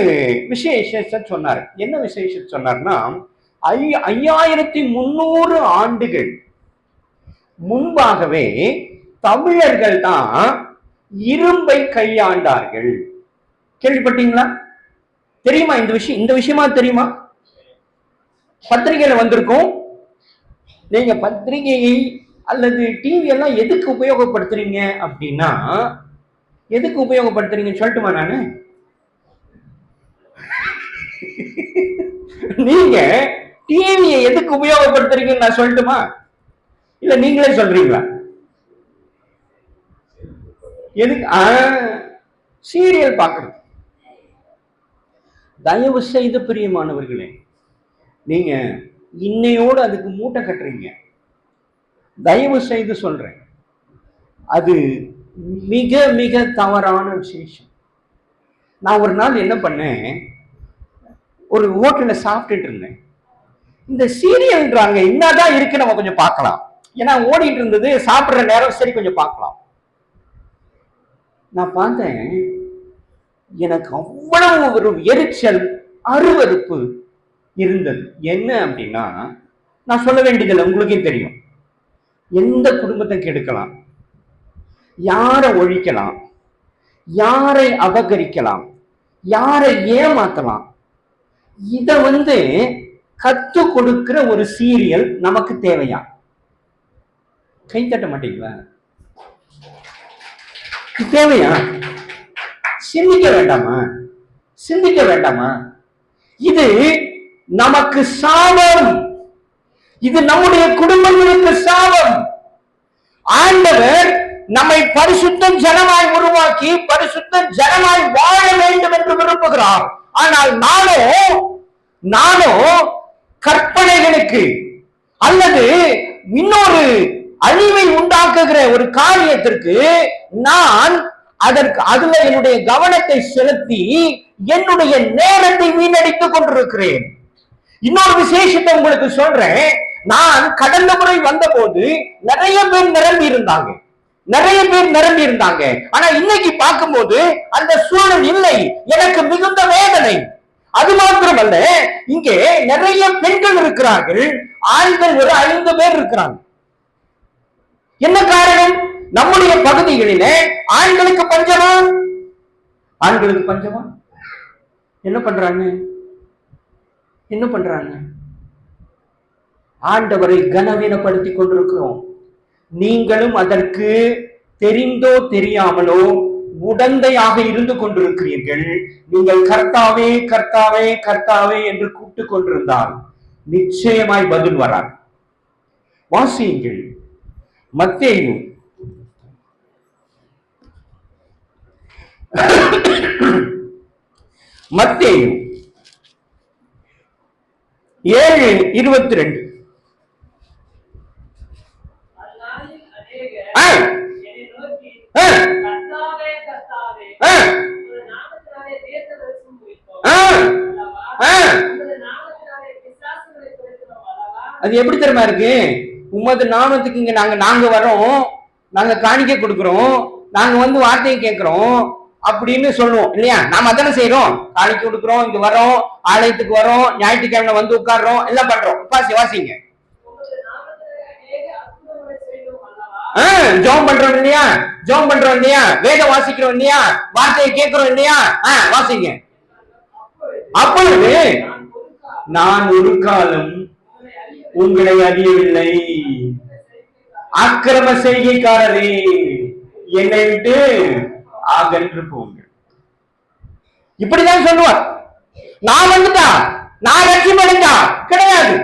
விசேஷத்தை சொன்னார். என்ன விசேஷத்தை சொன்னார்னா, 5300 ஆண்டுகள் முன்பாகவே தமிழர்கள் தான் இரும்பை கையாண்டார்கள். கேள்விப்பட்டீங்களா? தெரியுமா இந்த விஷயம்? இந்த விஷயமா தெரியுமா? பத்திரிகையில வந்திருக்கும். நீங்க பத்திரிகையை அல்லது டிவி எல்லாம் எதுக்கு உபயோகப்படுத்துறீங்க அப்படின்னா, எதுக்கு உபயோகப்படுத்துறீங்கன்னு சொல்லட்டுமா? நானு நீங்க டிவியை எதுக்கு உபயோகப்படுத்துறீங்கன்னு நான் சொல்லட்டுமா? இல்ல நீங்களே சொல்றீங்களா? எதுக்கு? சீரியல் பார்க்கறது. தயவு செய்து பிரியமானவர்களே, நீங்க இன்னையோடு அதுக்கு மூட்டை கட்டுறீங்க. தயவு செய்து சொல்றேன், அது மிக மிக தவறான விசேஷம். நான் ஒரு நாள் என்ன பண்ணேன், ஒரு ஹோட்டல்ல சாப்பிட்டுட்டு இருந்தேன். இந்த சீரியல்ன்றாங்க என்னதான் இருக்கு நம்ம கொஞ்சம் பார்க்கலாம், ஏன்னா ஓடிட்டு இருந்தது சாப்பிடுற நேரம், சரி கொஞ்சம் பார்க்கலாம். நான் பார்த்தேன், எனக்கு அவ்வளவு ஒரு எரிச்சல், அருவருப்பு இருந்தது. என்ன அப்படின்னா, நான் சொல்ல வேண்டியதில்லை, உங்களுக்கே தெரியும். எந்த குடும்பத்தை கெடுக்கலாம், யாரை ஒழிக்கலாம், யாரை அபகரிக்கலாம், யாரை ஏமாத்தலாம், இத கத்து கொடுக்கிற ஒரு சீரியல் நமக்கு தேவையா? கை தட்ட மாட்டீங்களா? தேவையா? சிந்திக்க வேண்டாமா? சிந்திக்க வேண்டாமா? இது நமக்கு சாபம். இது நம்முடைய குடும்பங்களுக்கு சாபம். ஆண்டவர் நம்மை பரிசுத்த ஜனமாய் உருவாக்கி பரிசுத்த ஜனமாய் வாழ வேண்டும் என்று விரும்புகிறார். ஆனால் நானோ கற்பனைகளுக்கு அல்லது இன்னொரு அழிவை உண்டாக்குகிற ஒரு காரியத்திற்கு நான் அதுல என்னுடைய கவனத்தை செலுத்தி என்னுடைய நேரத்தை வீணடித்துக் கொண்டிருக்கிறேன். இன்னொரு விசேஷத்தை உங்களுக்கு சொல்றேன். நான் கடந்த முறை வந்த போது நிறைய பேர் நிரம்பி இருந்தாங்க. ஆனா இன்னைக்கு பார்க்கும்போது அந்த சூழல் இல்லை. எனக்கு மிகுந்த வேதனை. அது மாத்திரமல்ல, இங்கே நிறைய பெண்கள் இருக்கிறார்கள், ஆண்கள் ஒரு 5 பேர் இருக்கிறாங்க. என்ன காரணம்? நம்முடைய பகுதிகளிலே ஆண்களுக்கு பஞ்சமா? என்ன பண்றாங்க? ஆண்டவரை கனவீனப்படுத்திக் கொண்டிருக்கிறோம். நீங்களும் அதற்கு தெரிந்தோ தெரியாமலோ உடந்தையாக இருந்து கொண்டிருக்கிறீர்கள். நீங்கள் கர்த்தாவே கர்த்தாவே கர்த்தாவே என்று கூப்பிட்டுக் கொண்டிருந்தால் நிச்சயமாய் பதில் வராது. வாசியுங்கள் மத்தேயு 7:22. அது எப்படி தெரியுமா இருக்கு? உமது நாமத்துக்கு இங்க நாங்க வரோம், நாங்க காணிக்கை கொடுக்கிறோம், நாங்க வார்த்தையை கேட்கிறோம் அப்படின்னு சொல்லுவோம் இல்லையா? நாம அதான செய்யறோம். காணிக்கை கொடுக்கிறோம், இங்க வரோம், ஆலயத்துக்கு வரோம், ஞாயிற்றுக்கிழமை உட்கார்றோம், எல்லாம் பண்றோம். வாசிங்க. ஜோம் பண்றோம் இல்லையா? வேதம் வாசிக்கிறோம் இல்லையா? வார்த்தையை கேட்கிறோம் இல்லையா? வாசிங்க. அப்பொழுது நான் ஒரு காலம் உங்களை அறியவில்லை, அக்கிரம செய்கைக்காரரே, என்னை விட்டு அகன்று போங்க. இப்படிதான் சொல்லுவார். நான் நான் லட்சியம் அடைந்தா கிடையாது.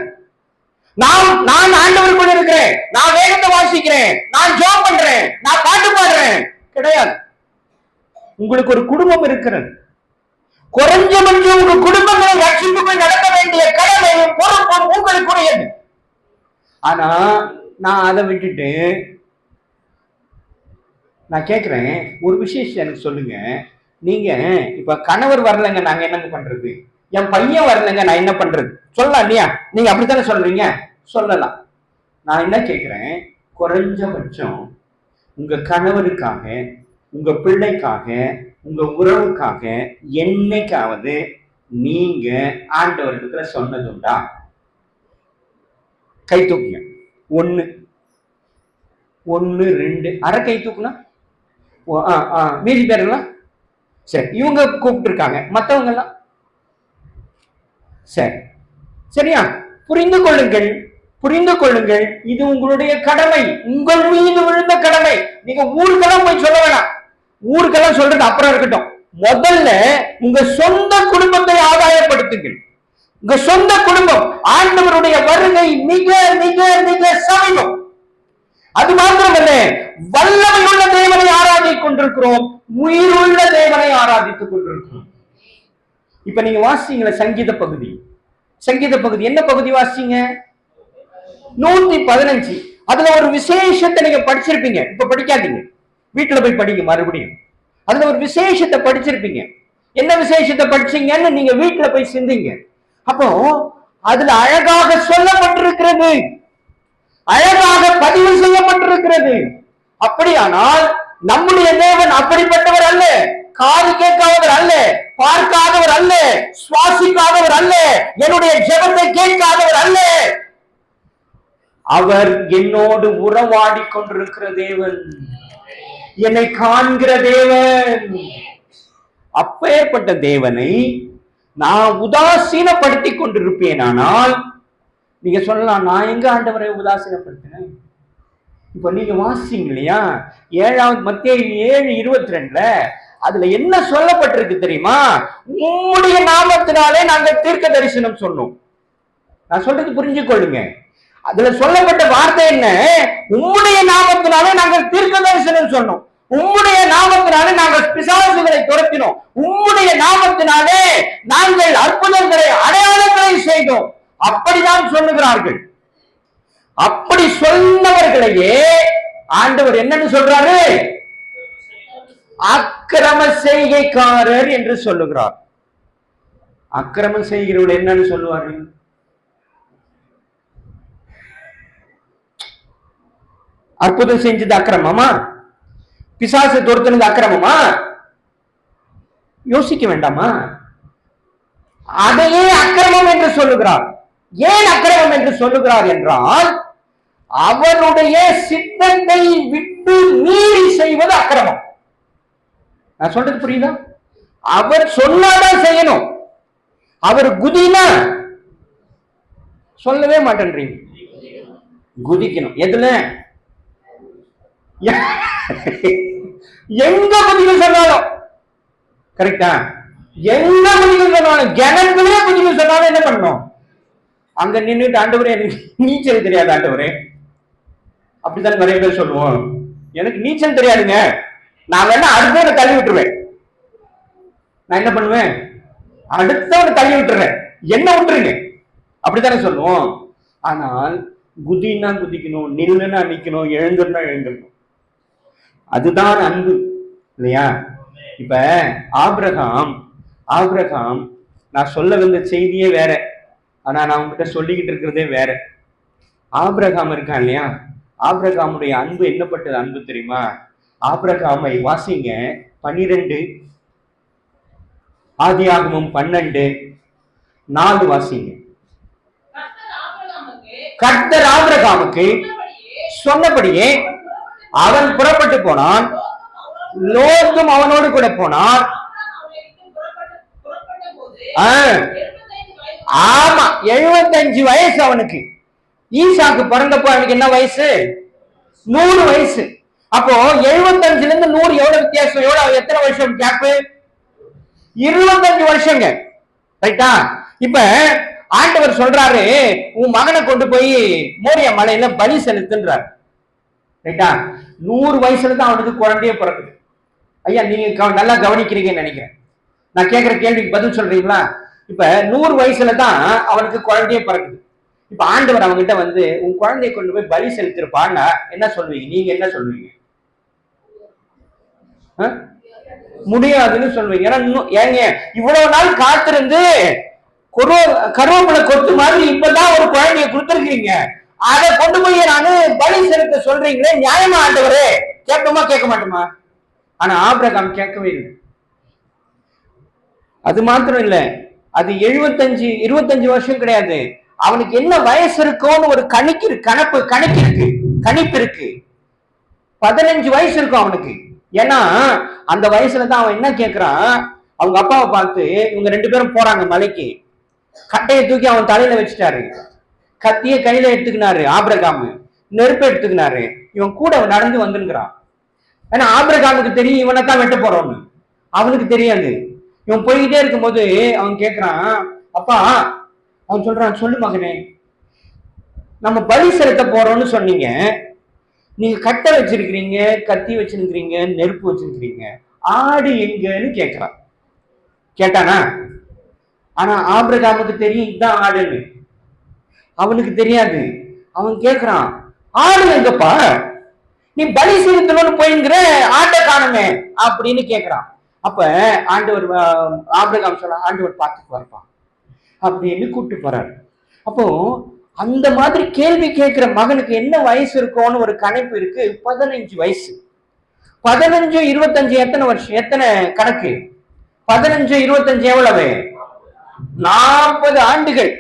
நான் ஆண்டவருக்குள்ள இருக்கிறேன், நான் வேதத்தை வாசிக்கிறேன், நான் ஜெபம் பண்றேன், நான் பாட்டு பாடுறேன் கிடையாது. உங்களுக்கு ஒரு குடும்பம் இருக்கிறது. குறைஞ்சபட்சம் உங்க குடும்பங்களை ரட்சிப்புக்குள் நடத்த வேண்டிய கடமையும் பொறுப்பும் உங்களுக்குரியது. ஆனா நான் அதை விட்டுட்டு நான் கேட்கிறேன், ஒரு விஷயம் எனக்கு சொல்லுங்க. நீங்க இப்ப கணவர் வரலங்க, நாங்க என்ன பண்றது? என் பையன் வரலங்க, நான் என்ன பண்றது? சொல்லலாம் இல்லையா? நீங்க அப்படித்தானே சொல்றீங்க, சொல்லலாம். நான் என்ன கேட்கிறேன், குறைஞ்சபட்சம் உங்க கணவருக்காக, உங்க பிள்ளைக்காக, உங்க உறவுக்காக என்னைக்காவது நீங்க ஆண்டவர்கிட்ட சொன்னதுண்டா? கை தூக்குங்க. 1 1 2 அரை கை தூக்குனா மீதி பேருங்களா? சரி, இவங்க கூப்பிட்டு இருக்காங்க, மற்றவங்க எல்லாம் சரி, சரியா? புரிந்து கொள்ளுங்கள். இது உங்களுடைய கடமை, உங்கள் மீது விழுந்த கடமை. நீங்க ஊருக்கெல்லாம் போய் சொல்ல வேணாம். ஊருக்கெல்லாம் சொல்றது அப்புறம் இருக்கட்டும். முதல்ல உங்க சொந்த குடும்பத்தை ஆதாயப்படுத்துங்கள். உங்க சொந்த குடும்பம், ஆண்டவருடைய வருகை மிக மிக மிக சமீபம். அது மாத்திரமல்ல, வல்லமையுள்ள தேவனை ஆராதித்துக் கொண்டிருக்கிறோம், உயிருள்ள தேவனை ஆராதித்துக் கொண்டிருக்கிறோம். இப்ப நீங்க வாசிங்கள சங்கீத பகுதி என்ன பகுதி வாசிங்க? 115. அதுல ஒரு விசேஷத்தை நீங்க படிச்சிருப்பீங்க, இப்ப படிக்காதீங்க. வீட்டுல போய் படிங்க மறுபடியும். அதுல ஒரு விசேஷத்தை படிச்சிருப்பீங்க. என்ன விசேஷத்தை படிச்சீங்கன்னு நீங்க வீட்டுல போய் சிந்திங்க. அப்போ அதுல அழகாக சொல்லப்பட்டிருக்கிறது, அழகாக பதிவு செய்யப்பட்டிருக்கிறது. அப்படியானால் நம்முடைய தேவன் அப்படிப்பட்டவர் அல்ல, காது கேட்காதவர் அல்ல, பார்க்காதவர் அல்ல, சுவாசிக்காதவர் அல்ல, என்னுடைய ஜெபத்தை கேட்காதவர் அல்ல. அவர் என்னோடு உறவாடி கொண்டிருக்கிற தேவன், என்னை காண்கிற தேவன். அப்பேற்பட்ட தேவனை நான் உதாசீனப்படுத்தி கொண்டிருப்பேனானால் நீங்க சொல்லலாம், நான் எங்க ஆண்டவரை உதாசீனப்படுத்தினேன்? இப்ப நீங்க வாசிங்க இல்லையா, மத்தேயு 7:22 அதுல என்ன சொல்லப்பட்டிருக்கு தெரியுமா? உம்முடைய நாமத்தினாலே நாங்கள் தீர்க்க தரிசனம் சொன்னோம். நான் சொல்றது புரிஞ்சு கொள்ளுங்க. அதுல சொல்லப்பட்ட வார்த்தை என்ன? உம்முடைய நாமத்தினாலே நாங்கள் தீர்க்க தரிசனம் சொன்னோம், உம்முடைய நாமத்தினாலே நாங்கள் பிசாசுகளை துரத்தினோம், உம்முடைய நாமத்தினாலே நாங்கள் அற்புதங்களை அடையாளங்களை செய்தோம். அப்படிதான் சொல்லுகிறார்கள். அப்படி சொன்னவர்களையே ஆண்டவர் என்னன்னு சொல்றாரு? அக்கிரம செய்கைக்காரர் என்று சொல்லுகிறார். அக்கிரமம் செய்கிறவர்கள் என்னன்னு சொல்லுவாரு? அற்புதம் செஞ்சது அக்கிரமமா? பிசாசு துரத்துனது அக்கிரமமா? யோசிக்க வேண்டாமா? அதையே அக்கிரமம் என்று சொல்லுகிறார். ஏன் அக்கிரமம் என்று சொல்லுகிறார் என்றால், அவனுடைய சித்தத்தை விட்டு மீறி செய்வது அக்கிரமம். நான் சொல்றது புரியுதா? அவர் சொன்னாதான் செய்யணும். அவர் குதினா சொல்லவே மாட்டேன்றீங்க. குதிக்கணும். எதுல? எங்க குதிக்க சொன்னாலும் கரெக்டா? எங்க குதிக்க சொன்னாலும், கிணத்துலயே குதிக்க சொன்னாலும் என்ன பண்ணணும்? அங்க நின்றுட்டு, ஆண்டவரே எனக்கு நீச்சல் தெரியாது ஆண்டவரே. அப்படித்தான் நிறைய பேர் சொல்லுவோம், எனக்கு நீச்சல் தெரியாதுங்க, நான் வேணா அடுத்தவனை தள்ளி விட்டுருவேன். நான் என்ன பண்ணுவேன்? அடுத்தவனை தள்ளி விட்டுறேன், என்ன விட்டுருங்க, அப்படித்தானே சொல்லுவோம். ஆனால் குதினா குதிக்கணும், நில்லுன்னா நிக்கணும், எழுந்துன்னா எழுந்துடணும். அதுதான் அன்பு இல்லையா? இப்ப ஆபிரகாம் நான் சொல்ல வந்த செய்தியே வேற, ஆனா நான் உங்ககிட்ட சொல்லிக்கிட்டு இருக்கிறதே வேற. ஆபிரகாம் இருக்கான் இல்லையா, ஆபிரகாமுடைய அன்பு என்னப்பட்டது அன்பு தெரியுமா? ஆபிரகாமை வாசிங்க, 12 ஆதியாகமம் 12:4 வாசிங்க. கர்த்தர் ஆபிரகாமுக்கு சொன்னபடியே அவன் புறப்பட்டு போனான், லோத்தும் அவனோடு கூட போனான். ஆமா, 75 வயசு அவனுக்கு. ஈசாக்கு பிறந்தப்போ அவனுக்கு என்ன வயசு? 100 வயசு. அப்போ 75ல இருந்து 100 எவ்வளவு வித்தியாசம்? எவ்வளவு, எத்தனை வருஷம் கேப்? 25 வருஷங்க. ரைட்டா? இப்ப ஆண்டவர் சொல்றாரு, உன் மகனை கொண்டு போய் மோரியா மலையில பலி செலுத்துன்றார். ரைட்டா? 100 வயசுல தான் அவனுக்கு குழந்தைய பிறக்குது. ஐயா, நீங்க நல்லா கவனிக்கிறீங்கன்னு நினைக்கிறேன். நான் கேட்கிற கேள்விக்கு பதில் சொல்றீங்களா? இப்ப 100 வயசுல தான் அவனுக்கு குழந்தைய பிறக்குது. இப்ப ஆண்டவர் அவங்ககிட்ட வந்து, உன் குழந்தைய கொண்டு போய் பலி செலுத்திருப்பான்னா என்ன சொல்வீங்க? நீங்க என்ன சொல்வீங்க? முடியாதுன்னு சொல்வீங்க. ஏங்க, இவ்வளவு நாள் காத்திருந்து கருவேப்பிலை கொத்து மாதிரி இப்பதான் ஒரு குழந்தைய கொடுத்துருக்கீங்க, அதை கொண்டு போய் நானு பலி செலுத்த சொல்றீங்களே, நியாயமா ஆண்டவரே? கேட்போமா கேட்க மாட்டோமா? ஆனா ஆபிரகாம் கேட்கவே இல்லை. அது மாத்திரம் இல்ல, அது 25 வருஷம் கிடையாது, அவனுக்கு என்ன வயசு இருக்கும்னு ஒரு கணிப்பு இருக்கு. 15 வயசு இருக்கும் அவனுக்கு. ஏன்னா அந்த வயசுலதான் அவன் என்ன கேட்கிறான், அவங்க அப்பாவை பார்த்து, இவங்க 2 பேரும் போறாங்க மலைக்கு, கட்டையை தூக்கி அவன் தலையில வச்சுட்டாரு, கத்திய கையில எடுத்துக்கினாரு ஆபிரகாம், நெருப்பை எடுத்துக்கினாரு, இவன் கூட நடந்து வந்துருக்கிறான். ஏன்னா ஆபிரகாமுக்கு தெரியும் இவனைத்தான் வெட்ட போறோம்னு, அவனுக்கு தெரியாது. இவன் போய்கிட்டே இருக்கும்போது அவன் கேட்கிறான், அப்பா, அவன் சொல்றான், சொல்லு மகனே, நம்ம பலி செலுத்த போறோம்னு சொன்னீங்க, நீங்க கட்டை வச்சிருக்கிறீங்க, கத்தி வச்சிருக்கிறீங்க, நெருப்பு வச்சிருக்கிறீங்க, ஆடு எங்கன்னு கேட்கிறான். கேட்டானா? ஆனா ஆபிரகாமுக்கு தெரியும் இதுதான் ஆடுன்னு, அவனுக்கு தெரியாது. அவன் கேட்கிறான், ஆடு எங்கப்பா? நீ பலி செலுத்தணும்னு போயிருங்கிற ஆட்டை காணுமே அப்படின்னு கேட்கிறான். அப்ப ஆண்டவர் ஆபிரகாம் சொல்ல, ஆண்டவர் பார்த்துட்டு வரப்பான் அப்படின்னு கூப்பிட்டு போறாரு. அப்போ அந்த மாதிரி கேள்வி கேட்கிற மகனுக்கு என்ன வயசு இருக்கும்னு ஒரு கணக்கு இருக்கு. 15 வயசு. 15 25 எத்தனை வருஷம், எத்தனை கணக்கு? 15 25 எவ்வளவு? 40 ஆண்டுகள்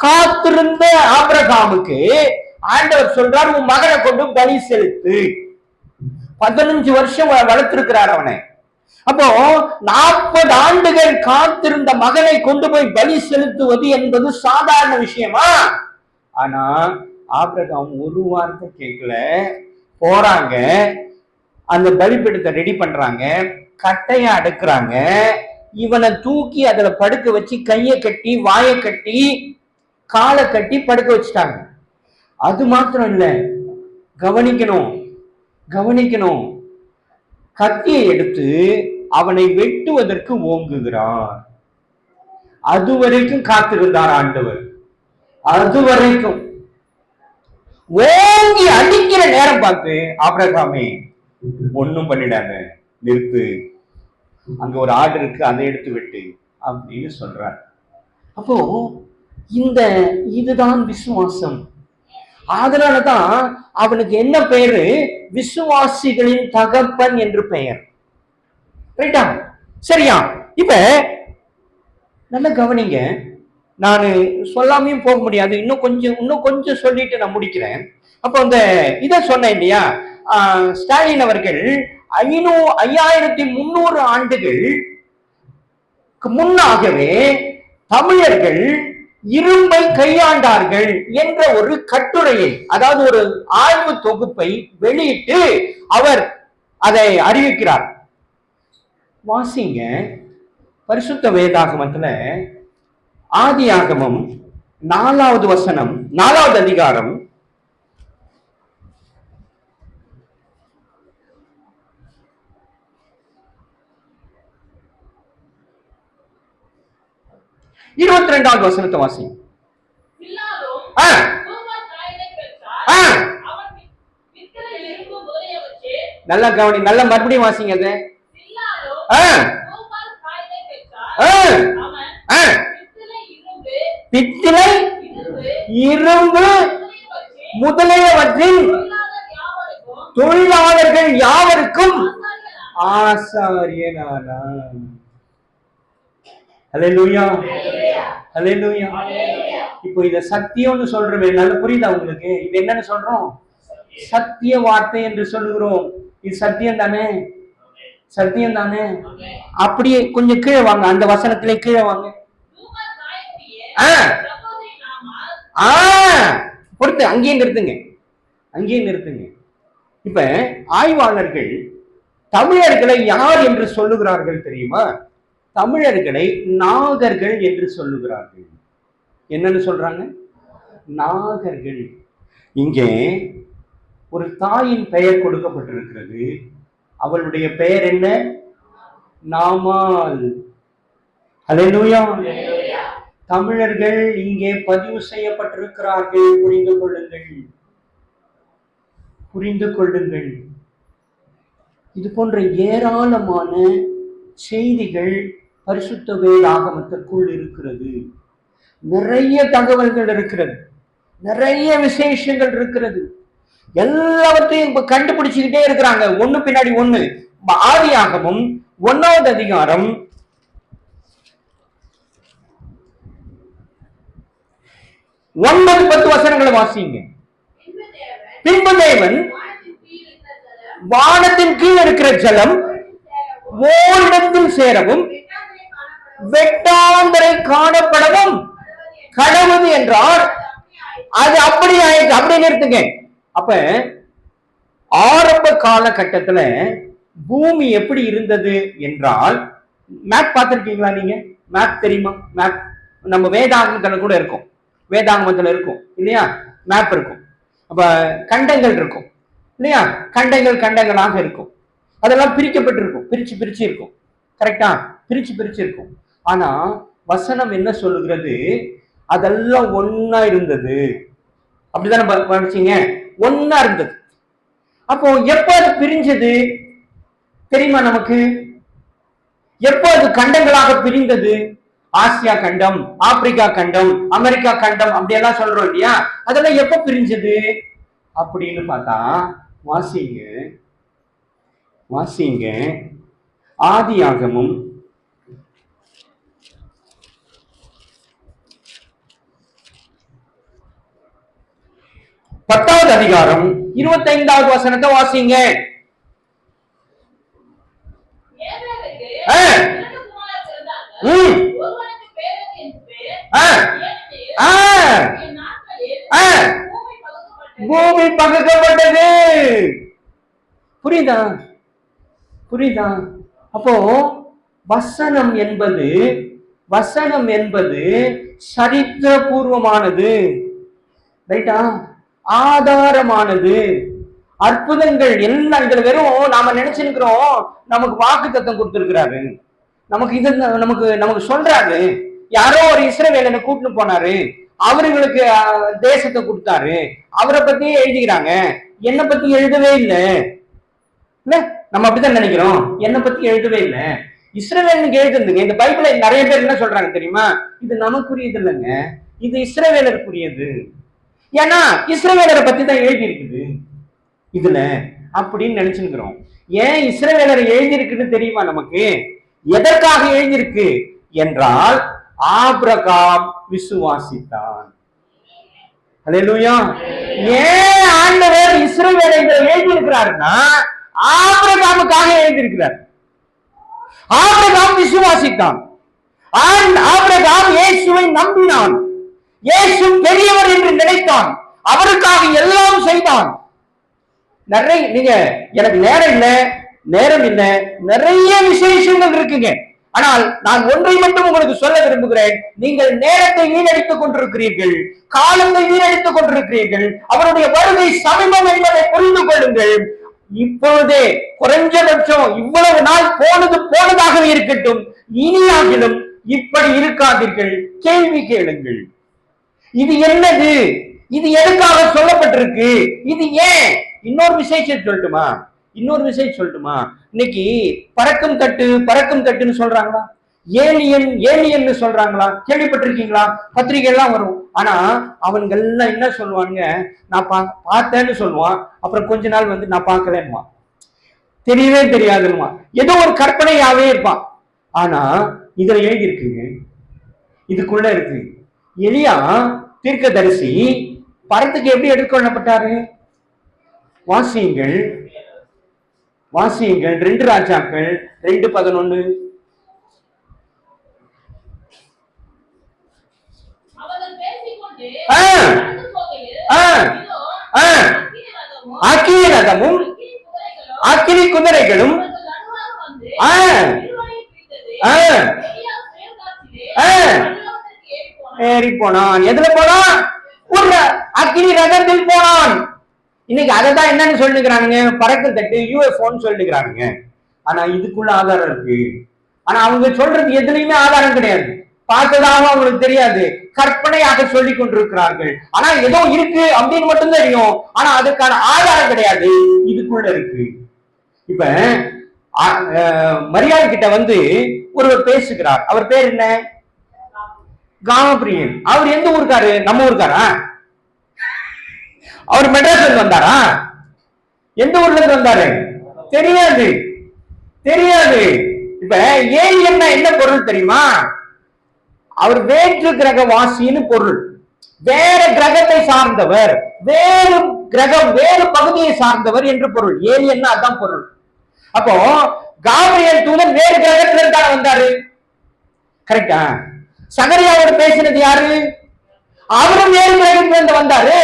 காத்திருந்த ஆபிரகாமுக்கு ஆண்டவர் சொல்றார், உன் மகனை கொண்டு பலி செலுத்து. 15 வருஷம் வளர்த்திருக்கிறார் அவனை. அப்போ 40 ஆண்டுகள் காத்திருந்த மகனை கொண்டு போய் பலி செலுத்துவது என்பது சாதாரண விஷயமா? ஆனா ஆபிரகாம் ஒரு வார்த்தை கேட்கல. போறாங்க, அந்த பலிபீடத்தை ரெடி பண்றாங்க, கட்டைய அடுக்குறாங்க, இவனை தூக்கி அதுல படுக்க வச்சு கையை கட்டி வாயை கட்டி காலை கட்டி படுக்க வச்சுட்டாங்க. அது மாத்திரம் இல்ல, கவனிக்கணும் கவனிக்கணும், கத்தியை எடுத்து அவனை வெட்டுவதற்கு ஓங்குகிறார். அது வரைக்கும் காத்திருந்தார் ஆண்டவர். அது வரைக்கும் ஓங்கி அடிக்கிற நேரம் பார்த்து, ஆபிரகாமே ஒண்ணும் பண்ணிடாங்க, நிறுத்து, அங்க ஒரு ஆடு இருக்கு, அதை எடுத்து வெட்டு அப்படின்னு சொல்றார். அப்போ இதுதான் விசுவாசம். அதனாலதான் அவனுக்கு என்ன பெயரு? விசுவாசிகளின் தகப்பன் என்று பெயர். ரைட்டா? சரியா? இப்ப நல்ல கவனிங்க, நான் சொல்லாமையும் போக முடியாது, இன்னும் கொஞ்சம் சொல்லிட்டு நான் முடிக்கிறேன். அப்போ அந்த இதை சொன்னேன் இல்லையா, ஸ்டாலின் அவர்கள் 5300 ஆண்டுகள் முன்னாகவே தமிழர்கள் இரும்பை கையாண்டார்கள் என்ற ஒரு கட்டுரையை, அதாவது ஒரு ஆய்வு தொகுப்பை வெளியிட்டு அவர் அதை அறிவிக்கிறார். வாசிங்க, பரிசுத்த வேதாகமத்துல ஆதியாகமம் 4வது வசனம், 4வது அதிகாரம் 22வது வசனத்தை வாசி. நல்லா கவனி, நல்லா மறுபடியும் வாசிங்க. பித்தளை இரும்பு முதலியவற்றின் தொழிலாளர்கள் யாவருக்கும் ஆசாரியனானார். ஹல்லேலூயா, ஹல்லேலூயா. இப்போ இத சத்தியம்னு சொல்றோமே, நல்லா புரியுதா உங்களுக்கு? இது என்னன்னு சொல்றோம்? சத்திய வார்த்தை என்று சொல்லுகிறோம். இது சத்தியம் தானே? சத்தியம் தானே? அப்படியே கொஞ்சம் கீழே வாங்க, அந்த வசனத்திலே கீழே வாங்க. பொறுத்து அங்கேயே நிறுத்துங்க, அங்கேயே நிறுத்துங்க. இப்ப ஆய்வாளர்கள் தமிழர்களை யார் என்று சொல்லுகிறார்கள் தெரியுமா? தமிழர்களை நாகர்கள் என்று சொல்லுகிறார்கள். என்னன்னு சொல்றாங்க? நாகர்கள். இங்கே ஒரு தாயின் பெயர் கொடுக்கப்பட்டிருக்கிறது. அவளுடைய பெயர் என்ன? நாமால். ஹல்லேலூயா. தமிழர்கள் இங்கே பதிவு செய்யப்பட்டிருக்கிறார்கள். புரிந்து கொள்ளுங்கள், புரிந்து கொள்ளுங்கள். இது போன்ற ஏராளமான செய்திகள் பரிசுத்த வேதாகமத்திற்குள் இருக்கிறது. நிறைய தகவல்கள் இருக்கிறது, நிறைய விசேஷங்கள் இருக்கிறது. எல்லாவற்றையும் இப்ப கண்டுபிடிச்சுக்கிட்டே இருக்கிறாங்க, ஒண்ணு பின்னாடி ஒண்ணு. ஆதியாகமம் 1வது அதிகாரம் 9-10 வசனங்களை வாசிங்க. பின்பு தேவன் வானத்தின் கீழ் இருக்கிற ஜலம் ஓரிடத்தில் சேரவும் வெட்டாந்தரை காணப்படவும் கடவுது என்றார். அது அப்படி ஆயிடுச்சு. அப்படி நிறுத்துங்க. அப்ப ஆரம்ப காலகட்டத்துல பூமி எப்படி இருந்தது என்றால், மேப் பார்த்திருக்கீங்களா நீங்க? மேப் தெரியுமா? மேப் நம்ம வேதாகமத்துல கூட இருக்கும், வேதாகமத்துல இருக்கும் இல்லையா? மேப் இருக்கும். அப்ப கண்டங்கள் இருக்கும் இல்லையா? கண்டங்கள் கண்டங்களாக இருக்கும். அதெல்லாம் பிரிக்கப்பட்டிருக்கும், பிரிச்சு பிரிச்சு இருக்கும். கரெக்டா? பிரிச்சு பிரிச்சு இருக்கும். ஆனா வசனம் என்ன சொல்லுகிறது? அதெல்லாம் ஒன்னா இருந்தது. அப்படிதானே படிச்சீங்க? ஒன்னா இருந்தது. அப்போ எப்ப அது பிரிஞ்சது தெரியுமா நமக்கு? எப்போ அது கண்டங்களாக பிரிந்தது? ஆசியா கண்டம், ஆப்பிரிக்கா கண்டம், அமெரிக்கா கண்டம் அப்படியெல்லாம் சொல்றோம் இல்லையா? அதெல்லாம் எப்ப பிரிஞ்சது அப்படின்னு பார்த்தா, வாசிங்க வாசிங்க ஆதியாகமும் 10வது அதிகாரம் 25வது வசனத்தை வாசிங்க. பூமி பகுக்கப்பட்டது. புரியுதா? புரியுதா? அப்போ வசனம் என்பது சரித்திரபூர்வமானது, ரைட்டா? ஆதாரமானது. அற்புதங்கள் எல்லாம் இதுல வெறும் நாம நினைச்சிருக்கிறோம் நமக்கு வாக்குத்தத்தம் கொடுத்திருக்கிறாரு, நமக்கு இது நமக்கு சொல்றாரு. யாரோ ஒரு இஸ்ரவேலனை கூட்டிட்டு போனாரு, அவர்களுக்கு தேசத்தை கொடுத்தாரு, அவரை பத்தியே எழுதிக்கிறாங்க, என்னை பத்தி எழுதவே இல்லை. இல்ல, நம்ம அப்படித்தான் நினைக்கிறோம். என்னை பத்தி எழுதவே இல்லை, இஸ்ரவேலுக்கு எழுதுங்க. இந்த பைபிளை நிறைய பேர் என்ன சொல்றாங்க தெரியுமா? இது நமக்குரியது இல்லைங்க, இது இஸ்ரவேலருக்குரியது. ஏன்னா இஸ்ரவேலரை பத்தி தான் எழுதி இருக்குது இதுல அப்படின்னு நினைச்சுக்கிறோம். ஏன் இஸ்ரவேலரை எழுதி இருக்குன்னு தெரியுமா நமக்கு? எதற்காக எழுதியிருக்கு என்றால், ஆபிரகாம் விசுவாசித்தான். அல்லேலூயா. ஏன் ஆண்டவர் இஸ்ரவேலை எழுதி இருக்கிறாருன்னா, ஆபிரகாமுக்காக எழுதியிருக்கிறார். ஆபிரகாம் விசுவாசித்தான். ஆபிரகாம் இயேசுவை நம்பினான். இயேசு பெரியவர் என்று நினைத்தான். அவருக்காக எல்லாம் செய்தான். நிறைய நீங்க எனக்கு நேரம் இல்லை, நிறைய விசேஷங்கள் இருக்குங்க. ஆனால் நான் ஒன்றை மட்டும் உங்களுக்கு சொல்ல விரும்புகிறேன். நீங்கள் நேரத்தை வீணடித்துக் கொண்டிருக்கிறீர்கள், காலத்தை வீணடித்துக் கொண்டிருக்கிறீர்கள். அவருடைய வருகை சமீபம் என்பதை புரிந்து கொள்ளுங்கள். இப்பொழுதே குறைஞ்சபட்சம் இவ்வளவு நாள் போனதாக இருக்கட்டும், இனியாகிலும் இப்படி இருக்காதீர்கள். கேள்வி கேளுங்கள். இது என்னது? இது எதுக்காக சொல்லப்பட்டிருக்கு? இது ஏன்? இன்னொரு விஷயம் சொல்லட்டுமா? இன்னைக்கு பறக்கும் தட்டுன்னு சொல்றாங்களா? ஏலியன் சொல்றாங்களா? கேள்விப்பட்டிருக்கீங்களா? பத்திரிகை எல்லாம் வரும். ஆனா அவன்கள் எல்லாம் என்ன சொல்லுவாங்க? நான் பார்த்தேன்னு சொல்லுவான். அப்புறம் கொஞ்ச நாள் வந்து நான் பார்க்கலன்னுவான், தெரியவே தெரியாதுன்னுமா, ஏதோ ஒரு கற்பனையாவே இருப்பான். ஆனா இதுல எழுதி இருக்குங்க, இதுக்குள்ள இருக்கு. எலியா தீர்க்கதரிசி பரத்துக்கு எப்படி எடுத்துக்கொள்ளப்பட்டாரு? வாசியுங்கள் 2 ராஜாக்கள் 2:11. அக்கினி ரதமும் அக்கினி குதிரைகளும் ஏறி போனான். எதுல போனான்? ஒரு அக்கினி ரதத்தில் போனான். இன்னைக்கு அதைதான் என்னன்னு சொல்லிக்கிறானுங்க? பறக்கும் தட்டு, யூஎஃப்ஓன்னு சொல்லிக்கிறானுங்க. ஆனா இதுக்குள்ள ஆதாரம் இருக்கு. ஆனா அவங்க சொல்றது எதுலையுமே ஆதாரம் கிடையாது, பார்த்ததாக அவங்களுக்கு தெரியாது, கற்பனையாக சொல்லி கொண்டிருக்கிறார்கள். ஆனா ஏதோ இருக்கு அப்படின்னு மட்டும் தெரியும், ஆனா அதுக்கான ஆதாரம் கிடையாது, இதுக்குள்ள இருக்கு. இப்ப மரியாள் கிட்ட வந்து ஒருவர் பேசுகிறார். அவர் பேர் என்ன? காமப்பிரியன். அவர் எந்த ஊருக்காரு? நம்ம ஊருக்காரா? அவர் மெட்ராஸ்ல வந்தாரா? எந்த ஊர்ல இருந்து வந்தாரு? தெரியாது. இப்ப என்ன பொருள் தெரியுமா? அவர் வேற்று கிரக வாசின்னு பொருள். வேற கிரகத்தை சார்ந்தவர், வேறு கிரகம், வேறு பகுதியை சார்ந்தவர் என்று பொருள். ஏலியன்னா அதான் பொருள். அப்போ காபிரியல் தூதன் வேறு கிரகத்துல இருந்தா வந்தாரு, கரெக்டா? சகரியாவோட பேசினது யாரு? அவரும் வேறு கிரகத்திலிருந்து வந்தாரு.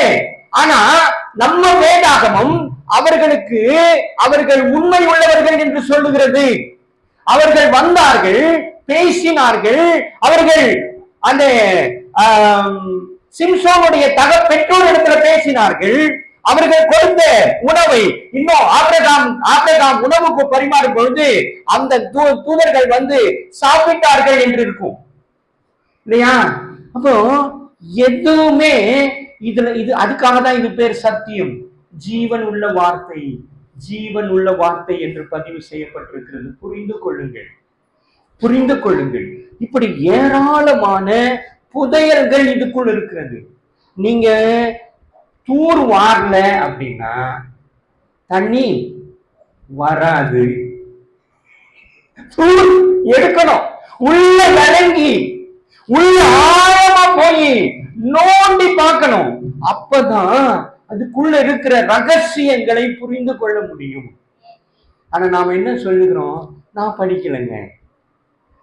ஆனா நம்ம வேதாகமம் அவர்கள் உண்மை உள்ளவர்கள் என்று சொல்லுகிறது. அவர்கள் வந்தார்கள், பேசினார்கள். அவர்கள் அந்த சிம்சோனுடைய பெற்றோர் இடத்துல பேசினார்கள். அவர்கள் கொடுத்த உணவை இன்னும் ஆபிரகாம் உணவுக்கு பரிமாறும் பொழுது அந்த தூதர்கள் வந்து சாப்பிட்டார்கள் என்று இருக்கும் இல்லையா? அப்போ எதுவுமே இது அதுக்காக தான் இது பேர் சத்தியம். ஜீவன் உள்ள வார்த்தை, ஜீவன் உள்ள வார்த்தை என்று பதிவு செய்யப்பட்டிருக்கிறது. புரிந்து கொள்ளுங்கள், புரிந்து கொள்ளுங்கள். இப்படி ஏராளமான புதையல்கள் இதுக்குள் இருக்கிறது. நீங்க தூர் வாரல அப்படின்னா தண்ணி வராது. தூர் எடுக்கணும், உள்ள விளங்கி உள்ள ஆழமா போய் நோண்டி பார்க்கணும். அப்பதான் அதுக்குள்ள இருக்கிற ரகசியங்களை புரிந்து கொள்ள முடியும். ஆனா நாம என்ன சொல்லுகிறோம், நான் படிக்கலைங்க,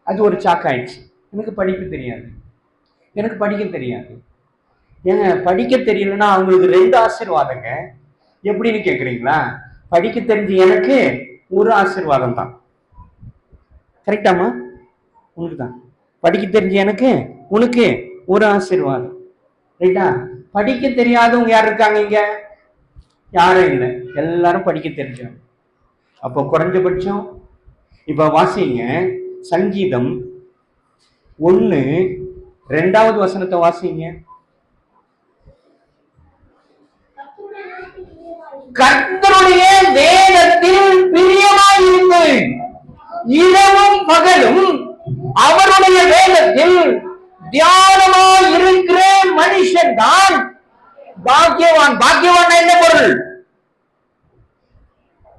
அது ஒரு சாக்காயிடுச்சு, எனக்கு படிக்க தெரியாது, எனக்கு படிக்க தெரியாது. ஏங்க படிக்க தெரியலன்னா அவங்களுக்கு 2 ஆசீர்வாதங்க. எப்படின்னு கேக்குறீங்களா? படிக்க தெரிஞ்ச எனக்கு ஒரு ஆசீர்வாதம் தான். கரெக்டாமா? உனக்கு தான் படிக்க தெரிஞ்ச எனக்கு, உனக்கு ஒரு ஆசீர்வாதம். ரைட்டா? படிக்க தெரியாதவங்க யார் இருக்காங்க இங்க? யாரும் இல்லை, எல்லாரும் படிக்க தெரிஞ்சவங்க. அப்போ குறைஞ்சபட்சம் இப்ப வாசிங்க, சங்கீதம் 1:2 வசனத்தை வாசிங்க. கர்த்தருடைய வேதத்தில் பிரியமாயிருங்கள், இரவும் பகலும் அவருடைய வேதத்தில் தியானமாய் இருக்கிற மனுஷன் தான் பாக்கியவான். பாக்கியவான் என்ன பொருள்?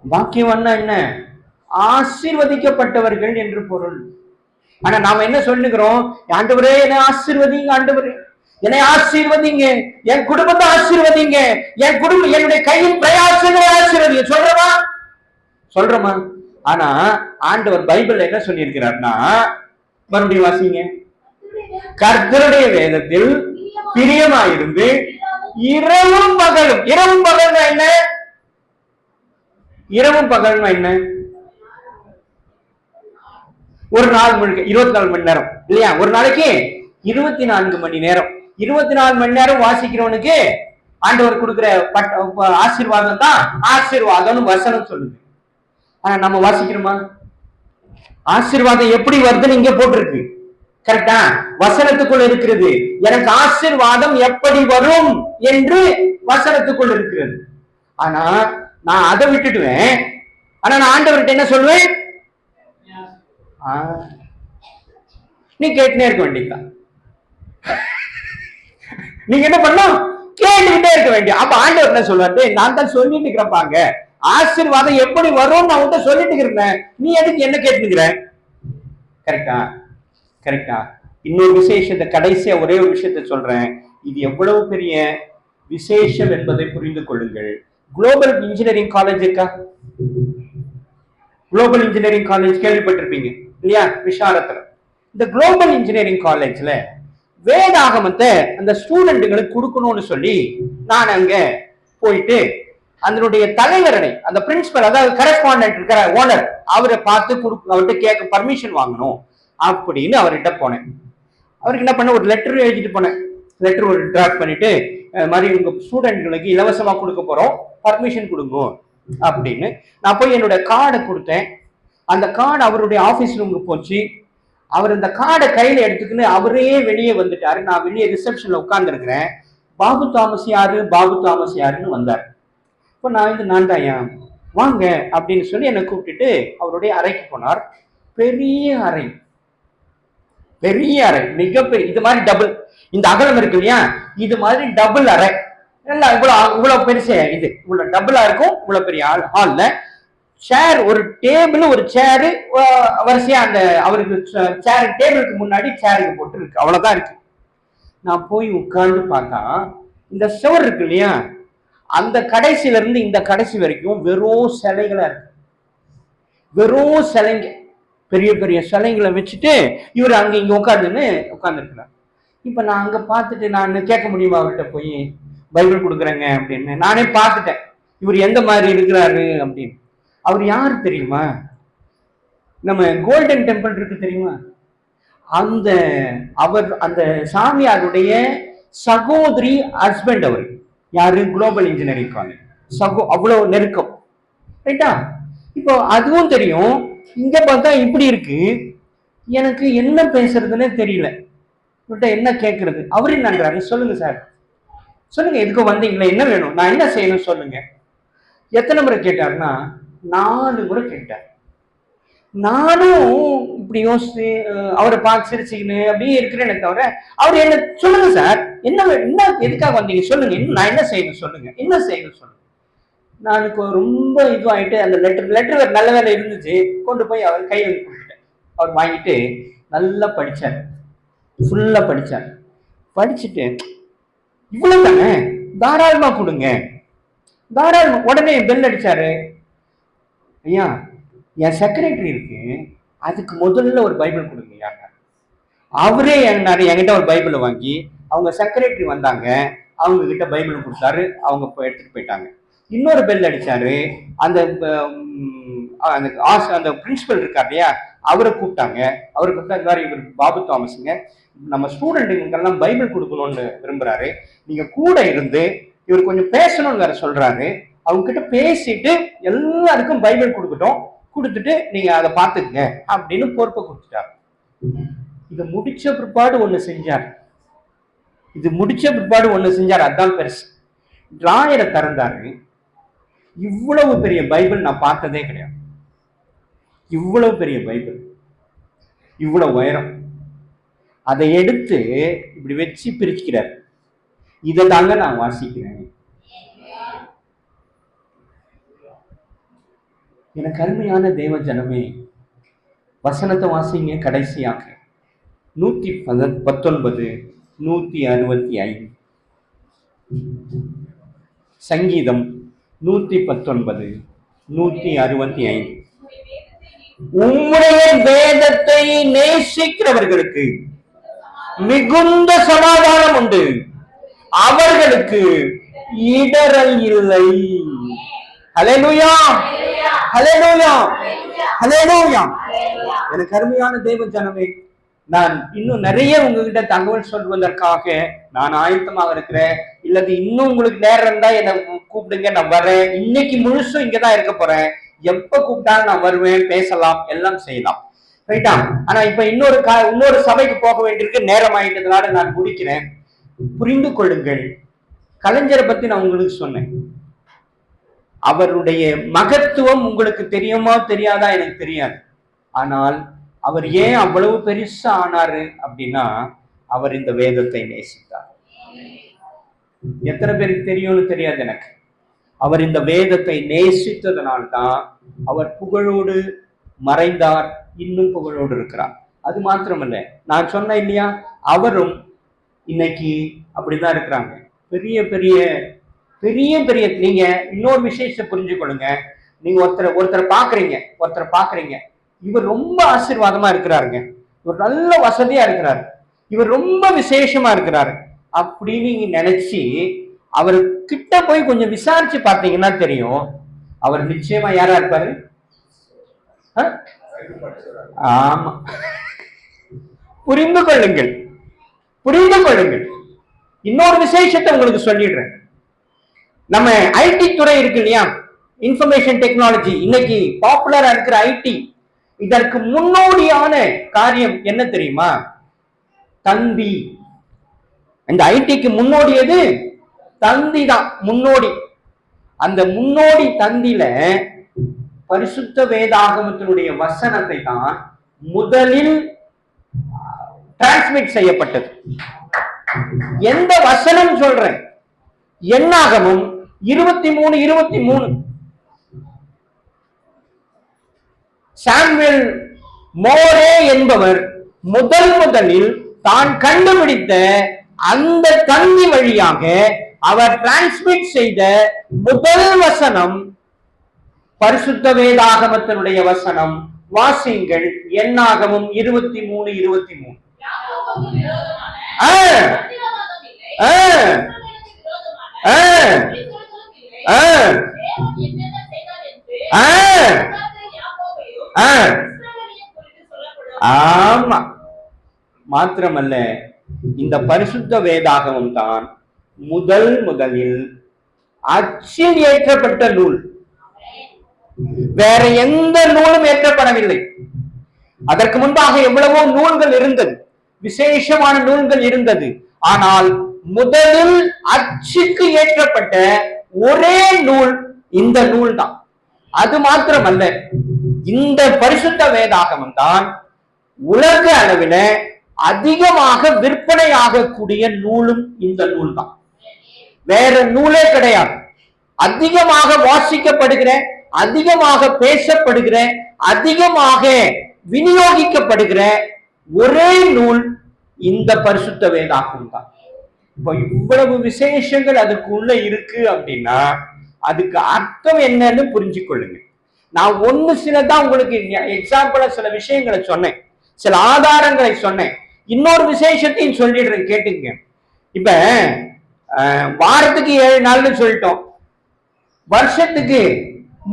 பாக்கியவான் என்ன? ஆசீர்வதிக்கப்பட்டவர்கள் என்று பொருள். ஆனா நாம என்ன சொல்லுகிறோம்? ஆண்டவரே என்னை ஆசீர்வதிங்க, ஆண்டவரே என்னை ஆசீர்வதிங்க, என் குடும்பத்தை ஆசீர்வதிங்க, என் குடும்பம் என்னுடைய கையின் பிரயாசங்களை ஆசீர்வதிங்க சொல்றமா? சொல்றமா? ஆனா ஆண்டவர் பைபிள் என்ன சொல்லியிருக்கிறார்னா, மறுபடியும் வாசிங்க, கர்த்தருடைய வேதத்தில் பிரியமாயிருந்து இரவும் பகலும். இரவும் பகல் என்ன? இரவும் பகல் என்ன? ஒரு நாள் முழுக்க 24 மணி நேரம் இல்லையா? ஒரு நாளைக்கு 24 மணி நேரம். 24 மணி நேரம் வாசிக்கிறவனுக்கு ஆண்டவர் கொடுக்கிற ஆசீர்வாதம் தான் ஆசீர்வாதம் வசனம் சொல்லுது. ஆனா நம்ம வாசிக்கிறோமா? ஆசீர்வாதம் எப்படி வருதுன்னு இங்க போட்டிருக்கு. கரெக்டா? வசனத்துக்குள்ள இருக்கிறது. எனக்கு ஆசீர்வாதம் எப்படி வரும் என்று வசனத்துக்குள்ள இருக்கிறது. ஆனா நான் அதை விட்டுடுவேன். ஆனா நான் ஆண்டவர்கிட்ட என்ன சொல்லுவேன்? நீ கேட்டுனே இருக்க வேண்டியதுதான். நீங்க என்ன பண்ணும்? கேட்டுக்கிட்டே இருக்க வேண்டிய. அப்ப ஆண்டவர் என்ன சொல்றாரு? நான் தான் சொல்லிட்டு இருக்கிறப்பாங்க, ஆசீர்வாதம் எப்படி வரும் நான் உன்கிட்ட சொல்லிட்டு இருக்கிறேன், நீ எதுக்கு என்ன கேட்டுக்கிற? கரெக்டா? கரெக்டா? இன்னொரு விசேஷத்தை கடைசியா ஒரே ஒரு விஷயத்த சொல்றேன். இது எவ்வளவு பெரிய விசேஷம் என்பதை புரிந்து கொள்ளுங்கள். குளோபல் இன்ஜினியரிங் காலேஜ் இருக்கா? குளோபல் இன்ஜினியரிங் காலேஜ் கேள்விப்பட்டிருப்பீங்க இல்லையா? விஷாலத்துல இந்த குளோபல் இன்ஜினியரிங் காலேஜ்ல வேதாகமத்தை அந்த ஸ்டூடெண்ட்டுகளுக்கு கொடுக்கணும்னு சொல்லி நான் அங்க போயிட்டு அதனுடைய தலைவரனை, அந்த பிரின்சிபல், அதாவது கரஸ்பாண்டன்ட் இருக்கிற ஓனர், அவரை பார்த்து அவர்கிட்ட கேட்க பர்மிஷன் வாங்கணும் அப்படின்னு அவர்கிட்ட போனேன். அவருக்கு என்ன பண்ண, ஒரு லெட்டர் எழுதிட்டு போனேன். லெட்டர் ஒரு டிராஃப்ட் பண்ணிட்டு, மாதிரி உங்க ஸ்டூடெண்ட்களுக்கு இலவசமா கொடுக்க போறோம், பர்மிஷன் கொடுங்க அப்படின்னு. நான் போய் என்னோட கார்டை கொடுத்தேன். அந்த கார்டு அவருடைய ஆபீஸ் ரூமுக்கு போச்சு. அவர் அந்த கார்டை கையில எடுத்துக்கின்னு அவரே வெளியே வந்துட்டாரு. நான் வெளியே ரிசப்ஷன்ல உட்கார்ந்து இருக்கிறேன். பாபு தாமஸ் யாரு, பாபு தாமஸ் யாருன்னு வந்தார். இப்போ நான் தான் வாங்க அப்படின்னு சொல்லி என்னை கூப்பிட்டுட்டு அவருடைய அறைக்கு போனார். பெரிய அறை, பெரிய அறை, மிகப்பெரிய, இது மாதிரி டபுள், இந்த அகலம் இருக்கு இல்லையா, இது மாதிரி டபுள் அறை. நல்லா இவ்வளவு பெருசு, இது இவ்வளவு டபுளா இருக்கும். இவ்வளவு பெரிய ஹால்ல சேர், ஒரு டேபிள், ஒரு சேரு வரிசையா அந்த அவருக்கு சேர், டேபிளுக்கு முன்னாடி சேருக்கு போட்டு இருக்கு. அவ்வளவுதான் இருக்கு. நான் போய் உட்கார்ந்து பார்த்தா இந்த சுவர் இருக்கு இல்லையா, அந்த கடைசியில இருந்து இந்த கடைசி வரைக்கும் வெறும் சிலைகளா இருக்கு. வெறும் சிலைங்க, பெரிய பெரிய சிலைங்களை வச்சுட்டு இவர் அங்க இங்க உட்கார்ந்துருக்கிறார். இப்ப நான் அங்க பார்த்துட்டு நான் கேட்க முடியுமா அவர்கிட்ட போய் பைபிள் கொடுக்குறேங்க அப்படின்னு? நானே பார்த்துட்டேன் இவர் எந்த மாதிரி இருக்கிறாரு அப்படின்னு. அவர் யாரு தெரியுமா? நம்ம கோல்டன் டெம்பிள் இருக்கு தெரியுமா, அந்த சாமியாருடைய சகோதரி ஹஸ்பண்ட். அவர் யாரு? குளோபல் இன்ஜினியரிங் காலேஜ் அவ்வளவு நெருக்கம். ரைட்டா? இப்போ அதுவும் தெரியும். இங்க பார்த்தா இப்படி இருக்கு. எனக்கு என்ன பேசுறதுன்னு தெரியல, என்ன கேட்கறது. அவரு நன்றாரு, சொல்லுங்க சார், சொல்லுங்க, எதுக்கு வந்தீங்களா, என்ன வேணும், நான் என்ன செய்யணும் சொல்லுங்க. எத்தனை முறை கேட்டாருன்னா 4 முறை கேட்டார். நானும் இப்படி யோசிச்சு அவரை பார்த்து சிரிச்சுக்கின்னு அப்படியே இருக்கிறேன்னு தவிர, அவர் என்ன சொல்லுங்க சார், என்ன எதுக்காக வந்தீங்க சொல்லுங்க, நான் என்ன செய்யணும் சொல்லுங்க, என்ன செய்யணும் சொல்லுங்க. நான் ரொம்ப இதுவாயிட்டு அந்த லெட்டர் நல்ல வேலை இருந்துச்சு, கொண்டு போய் அவர் கையில் கொடுத்துட்டேன். அவர் வாங்கிட்டு நல்லா படிச்சார், ஃபுல்லா படிச்சார். படிச்சுட்டு இவ்வளவு தானே, தாராளமா கொடுங்க, தாராளமா. உடனே பெல் அடிச்சாரு. ஐயா, என் செக்ரட்டரி இருக்கு, அதுக்கு முதல்ல ஒரு பைபிள் கொடுங்க. அவரே என்கிட்ட ஒரு பைபிளை வாங்கி, அவங்க செக்ரட்டரி வந்தாங்க, அவங்க கிட்ட பைபிள் கொடுத்தாரு, அவங்க எடுத்துட்டு போயிட்டாங்க. இன்னொரு பெல் அடிச்சாரு. அந்த அந்த பிரின்சிபல் இருக்கார் இல்லையா, அவரை கூப்பிட்டாங்க. அவரை கூப்பிட்டா, இந்த மாதிரி இவர் பாபு தாமஸுங்க, நம்ம ஸ்டூடெண்ட்டுக்கெல்லாம் பைபிள் கொடுக்கணும்னு விரும்புறாரு, நீங்க கூட இருந்து இவர் கொஞ்சம் பேசணும்னு வேற சொல்றாரு, அவங்க கிட்ட பேசிட்டு எல்லாருக்கும் பைபிள் கொடுக்கட்டும், கொடுத்துட்டு நீங்க அதை பார்த்துக்குங்க அப்படின்னு பொறுப்பை கொடுத்துட்டாரு. இதை முடிச்ச பிற்பாடு ஒண்ணு செஞ்சார். அதான் பெருசு. டிராயரை திறந்தாரு. இவ்வளவு பெரிய பைபிள் நான் பார்த்ததே கிடையாது. இவ்வளவு பெரிய பைபிள், இவ்வளவு உயரம். அதை எடுத்து இப்படி வச்சு பிரிச்சுக்கிறார். இதை தாங்க நான் வாசிக்கிறேன். எனக்கு அருமையான தேவ ஜனமே, வசனத்தை வாசிங்க கடைசியாக. 119, 165. சங்கீதம் 119, 165. உம்முடைய வேதத்தை நேசிக்கிறவர்களுக்கு மிகுந்த சமாதானம் உண்டு, அவர்களுக்கு இடரல் இல்லை. ஹல்லேலூயா, ஹல்லேலூயா, ஹல்லேலூயா. எனக்கு அருமையான தேவ ஜனமே, நான் இன்னும் நிறைய உங்ககிட்ட தகவல் சொல்வதற்காக நான் ஆயத்தமாக இருக்கிறேன். இல்லது இன்னும் உங்களுக்கு நேரம் இருந்தா என்னை கூப்பிடுங்க, நான் வரேன். இன்னைக்கு முழுசும் இங்கதான் இருக்க போறேன். எப்ப கூப்பிட்டாலும் நான் வருவேன், பேசலாம், எல்லாம் செய்யலாம். ரைட்டா? ஆனா இப்ப இன்னொரு சபைக்கு போக வேண்டியிருக்கு, நேரம் ஆயிட்டதுனால நான் முடிக்கிறேன். புரிந்து கொள்ளுங்கள். கலைஞரை பத்தி நான் உங்களுக்கு சொன்னேன். அவருடைய மகத்துவம் உங்களுக்கு தெரியுமா தெரியாதா எனக்கு தெரியாது. ஆனால் அவர் ஏன் அவ்வளவு பெருசா ஆனாரு அப்படின்னா, அவர் இந்த வேதத்தை நேசித்தார். எத்தனை பேருக்கு தெரியும்னு தெரியாது எனக்கு. அவர் இந்த வேதத்தை நேசித்ததனால்தான் அவர் புகழோடு மறைந்தார், இன்னும் புகழோடு இருக்கிறார். அது மாத்திரமல்ல, நான் சொன்னேன் இல்லையா, அவரும் இன்னைக்கு அப்படிதான் இருக்கிறாங்க. பெரிய பெரிய பெரிய பெரிய நீங்க இன்னொரு விஷயத்தை புரிஞ்சு கொள்ளுங்க. நீங்க ஒருத்தரை பாக்குறீங்க, இவர் ரொம்ப ஆசீர்வாதமா இருக்கிறாருங்க, இவர் நல்ல வசதியா இருக்கிறாரு, இவர் ரொம்ப விசேஷமா இருக்கிறாரு அப்படின்னு நீங்க நினைச்சு அவர் கிட்ட போய் கொஞ்சம் விசாரிச்சு பார்த்தீங்கன்னா தெரியும், அவர் நிச்சயமா யாரா இருப்பாரு. ஆமா, புரிந்து கொள்ளுங்கள். இன்னொரு விசேஷத்தை உங்களுக்கு சொல்லிடுறேன். நம்ம ஐடி துறை இருக்கு இல்லையா, இன்ஃபர்மேஷன் டெக்னாலஜி, இன்னைக்கு பாப்புலரா இருக்கிற ஐடி, இதற்கு முன்னோடியான காரியம் என்ன தெரியுமா? தந்தி. இந்த ஐடிக்கு முன்னோடியது தந்தி தான், முன்னோடி. அந்த முன்னோடி தந்தில பரிசுத்த வேதாகமத்தினுடைய வசனத்தை தான் முதலில் டிரான்ஸ்மிட் செய்யப்பட்டது. எந்த வசனம் சொல்றேன்? என்னாகமும் 23:23. சாமுவேல் மோரே என்பவர் முதலில் தான் கண்டுபிடித்த அந்த தந்தி வழியாக அவர் டிரான்ஸ்மிட் செய்த முதல் வசனம் பரிசுத்த வேதாகமத்தினுடைய வசனம். வாசியுங்கள், என்னாகமும் 23:23. ஆமா, மாத்திரமல்ல, இந்த பரிசுத்த வேதாகமம் தான் முதலில் அச்சில் ஏற்றப்பட்ட நூல். வேற எந்த நூலும் ஏற்றப்படவில்லை. அதற்கு முன்பாக எவ்வளவோ நூல்கள் இருந்தது, விசேஷமான நூல்கள் இருந்தது. ஆனால் முதலில் அச்சுக்கு ஏற்றப்பட்ட ஒரே நூல் இந்த நூல் தான். அது மாத்திரமல்ல, இந்த பரிசுத்த வேதாகமம் தான் உலக அளவில் அதிகமாக விற்பனை ஆகக்கூடிய நூலும் இந்த நூல் தான். வேற நூலே கிடையாது. அதிகமாக வாசிக்கப்படுகிற, அதிகமாக பேசப்படுகிற, அதிகமாக விநியோகிக்கப்படுகிற ஒரே நூல் இந்த பரிசுத்த வேதாகமம் தான். இப்போ இவ்வளவு விசேஷங்கள் அதுக்குள்ள இருக்கு அப்படின்னா அதுக்கு அர்த்தம் என்னன்னு புரிஞ்சு கொள்ளுங்க. நான் சிலதான் உங்களுக்கு எக்ஸாம்பிளா சில விஷயங்களை சொன்னேன், சில ஆதாரங்களை சொன்னேன். இன்னொரு விசேஷத்தையும் சொல்லிடுறேன், கேட்டுங்க. இப்ப வாரத்துக்கு 7 நாள்னு சொல்லிட்டோம், வருஷத்துக்கு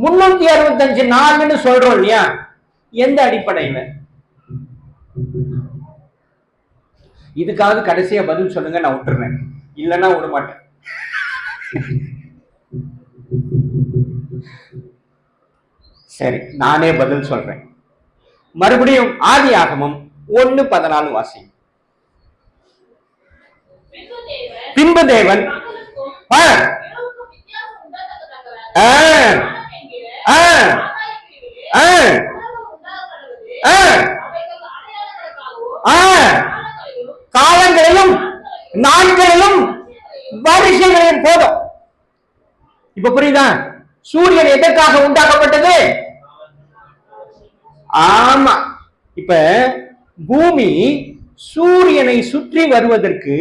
365 நாள்னு சொல்றோம் இல்லையா? எந்த அடிப்படையில? இதுக்காவது கடைசியா பதில் சொல்லுங்க, நான் விட்டுறேன். இல்லைன்னா விட மாட்டேன். சரி, நானே பதில் சொல்றேன். மறுபடியும் ஆதியாகமம் 1:14 வாசி. பின்பு தேவன் காலங்களிலும் நாட்களிலும் வருஷங்களையும் போதும். இப்ப புரியுதா? சூரியன் எதற்காக உண்டாக்கப்பட்டது? ஆமா, இப்ப பூமி சூரியனை சுற்றி வருவதற்கு,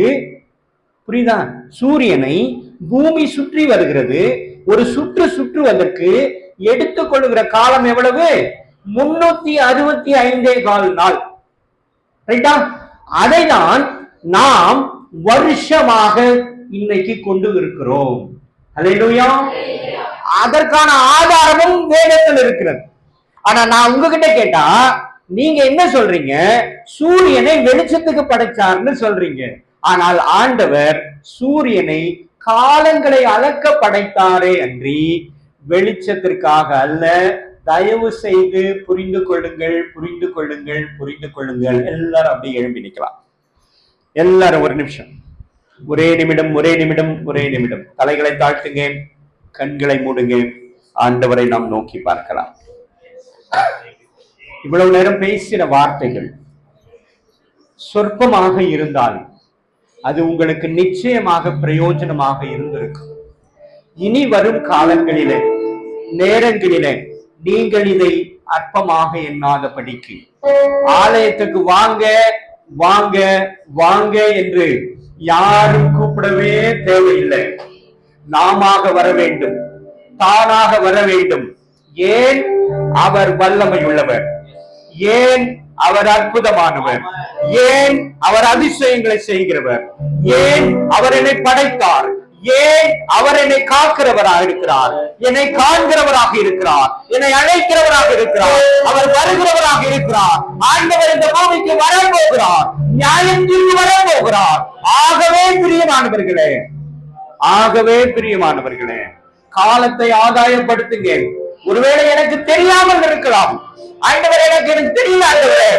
புரியுதா? சூரியனை பூமி சுற்றி வருகிறது. ஒரு சுற்றுவதற்கு எடுத்துக்கொள்ளுகிற காலம் எவ்வளவு? 365 நாள். ரைட்டா? அதைதான் நாம் வருஷமாக இன்னைக்கு கொண்டு இருக்கிறோம். அல்லேலூயா. அதற்கான ஆதாரமும் வேதத்தில் இருக்கிறது. ஆனா நான் உங்ககிட்ட கேட்டா நீங்க என்ன சொல்றீங்க? சூரியனை வெளிச்சத்துக்கு படைச்சார்னு சொல்றீங்க. ஆனால் ஆண்டவர் சூரியனை காலங்களை அளக்க படைத்தாரே அன்றி வெளிச்சத்திற்காக அல்ல. தயவு செய்து புரிந்து கொள்ளுங்கள், புரிந்து கொள்ளுங்கள், புரிந்து கொள்ளுங்கள். எல்லாரும் அப்படியே எழும்பி நிற்கலாம். எல்லாரும் ஒரு நிமிஷம், ஒரே நிமிடம், ஒரே நிமிடம், ஒரே நிமிடம். தலைகளை தாழ்த்துங்க, கண்களை மூடுங்க. ஆண்டவரை நாம் நோக்கி பார்க்கலாம். இவ்வளவு நேரம் பேசின வார்த்தைகள் சொற்பமாக இருந்தாலும் அது உங்களுக்கு நிச்சயமாக பிரயோஜனமாக இருந்திருக்கும். இனி வரும் காலங்களிலே, நேரங்களிலே நீங்கள் இதை அற்பமாக எண்ணாதபடிக்கு ஆலயத்துக்கு வாங்க வாங்க வாங்க என்று யாரும் கூப்பிடவே தேவையில்லை. நாமாக வர வேண்டும், தானாக வர வேண்டும். ஏன்? அவர் வல்லமை உள்ளவர். ஏன்? அவர் அற்புதமானவர். ஏன்? அவர் அதிசயங்களை செய்கிறவர். ஏன்? அவர் என்னை படைத்தார். ஏன்? அவர் என்னை காக்கிறவராக இருக்கிறார், என்னை காண்கிறவராக இருக்கிறார், என்னை அழைக்கிறவராக இருக்கிறார், அவர் வருகிறவராக இருக்கிறார். ஆண்டவர் இந்த பூமிக்கு வரப்போகிறார், நியாயம் தீர்த்து வரப்போகிறார். ஆகவே பிரியமானவர்களே, ஆகவே பிரியமானவர்களே, காலத்தை ஆதாயப்படுத்துங்க. ஒருவேளை எனக்கு தெரியாமல் இருக்கலாம், ஆண்டவர் எனக்கு தெரியல ஆண்டவரே,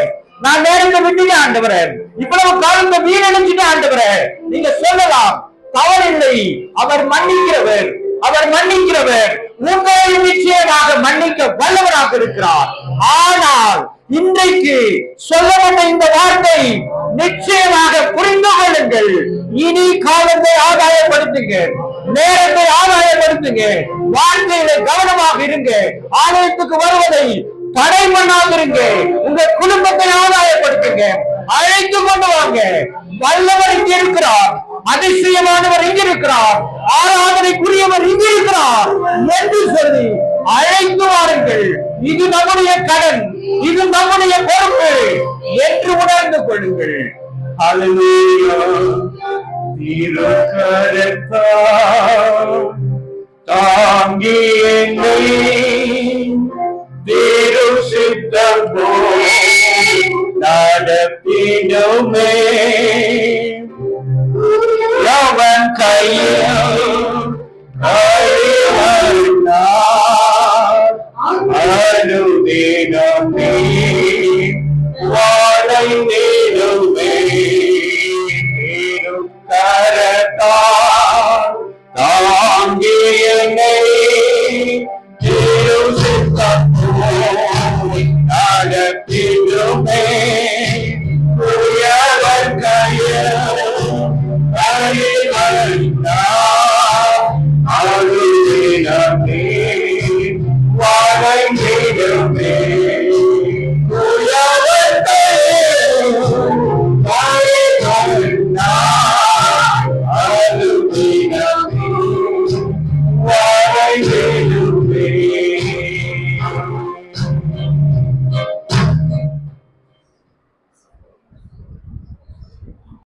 நான் நேரத்தை விட்டுங்க ஆண்டவரே, இவ்வளவு காலத்தை வீணடிச்சுட்டு ஆண்டவரே, நீங்க சொல்லலாம், தவறில்லை. அவர் மன்னிக்கிறவர், அவர் மன்னிக்கிறவர். உங்களை நிச்சயமாக மன்னிக்க வல்லவராக இருக்கிறார். ஆனால் இன்றைக்கு சொல்லப்பட்ட இந்த வார்த்தை நிச்சயமாக புரிந்து கொள்ளுங்கள். இனி காலத்தை ஆதாயப்படுத்துங்க, நேரத்தை ஆதாயப்படுத்துங்க, வாழ்க்கையில கவனமாக இருங்க. ஆலயத்துக்கு வருவதை தடை பண்ணாதிருங்க. உங்க குடும்பத்தை ஆதாயப்படுத்துங்க, அழைத்து கொண்டு வாங்க. வல்லவர் இங்கே இருக்கிறார், அதிசயமானவர் இங்கே இருக்கிறார், ஆராதனைக்குரியவர் இங்கே இருக்கிறார் என்று சொல்லி அழைத்து வாருங்கள். இது நம்முடைய கடன், இது நம்முடைய பொறுப்பு என்று உணர்ந்து கொள்ளுங்கள். அல்லேலூயா. திருக்கரத்தால் தாங்கி என்னை திரு சித்தம் போல் நடத்திடுமே. அவன் கையில்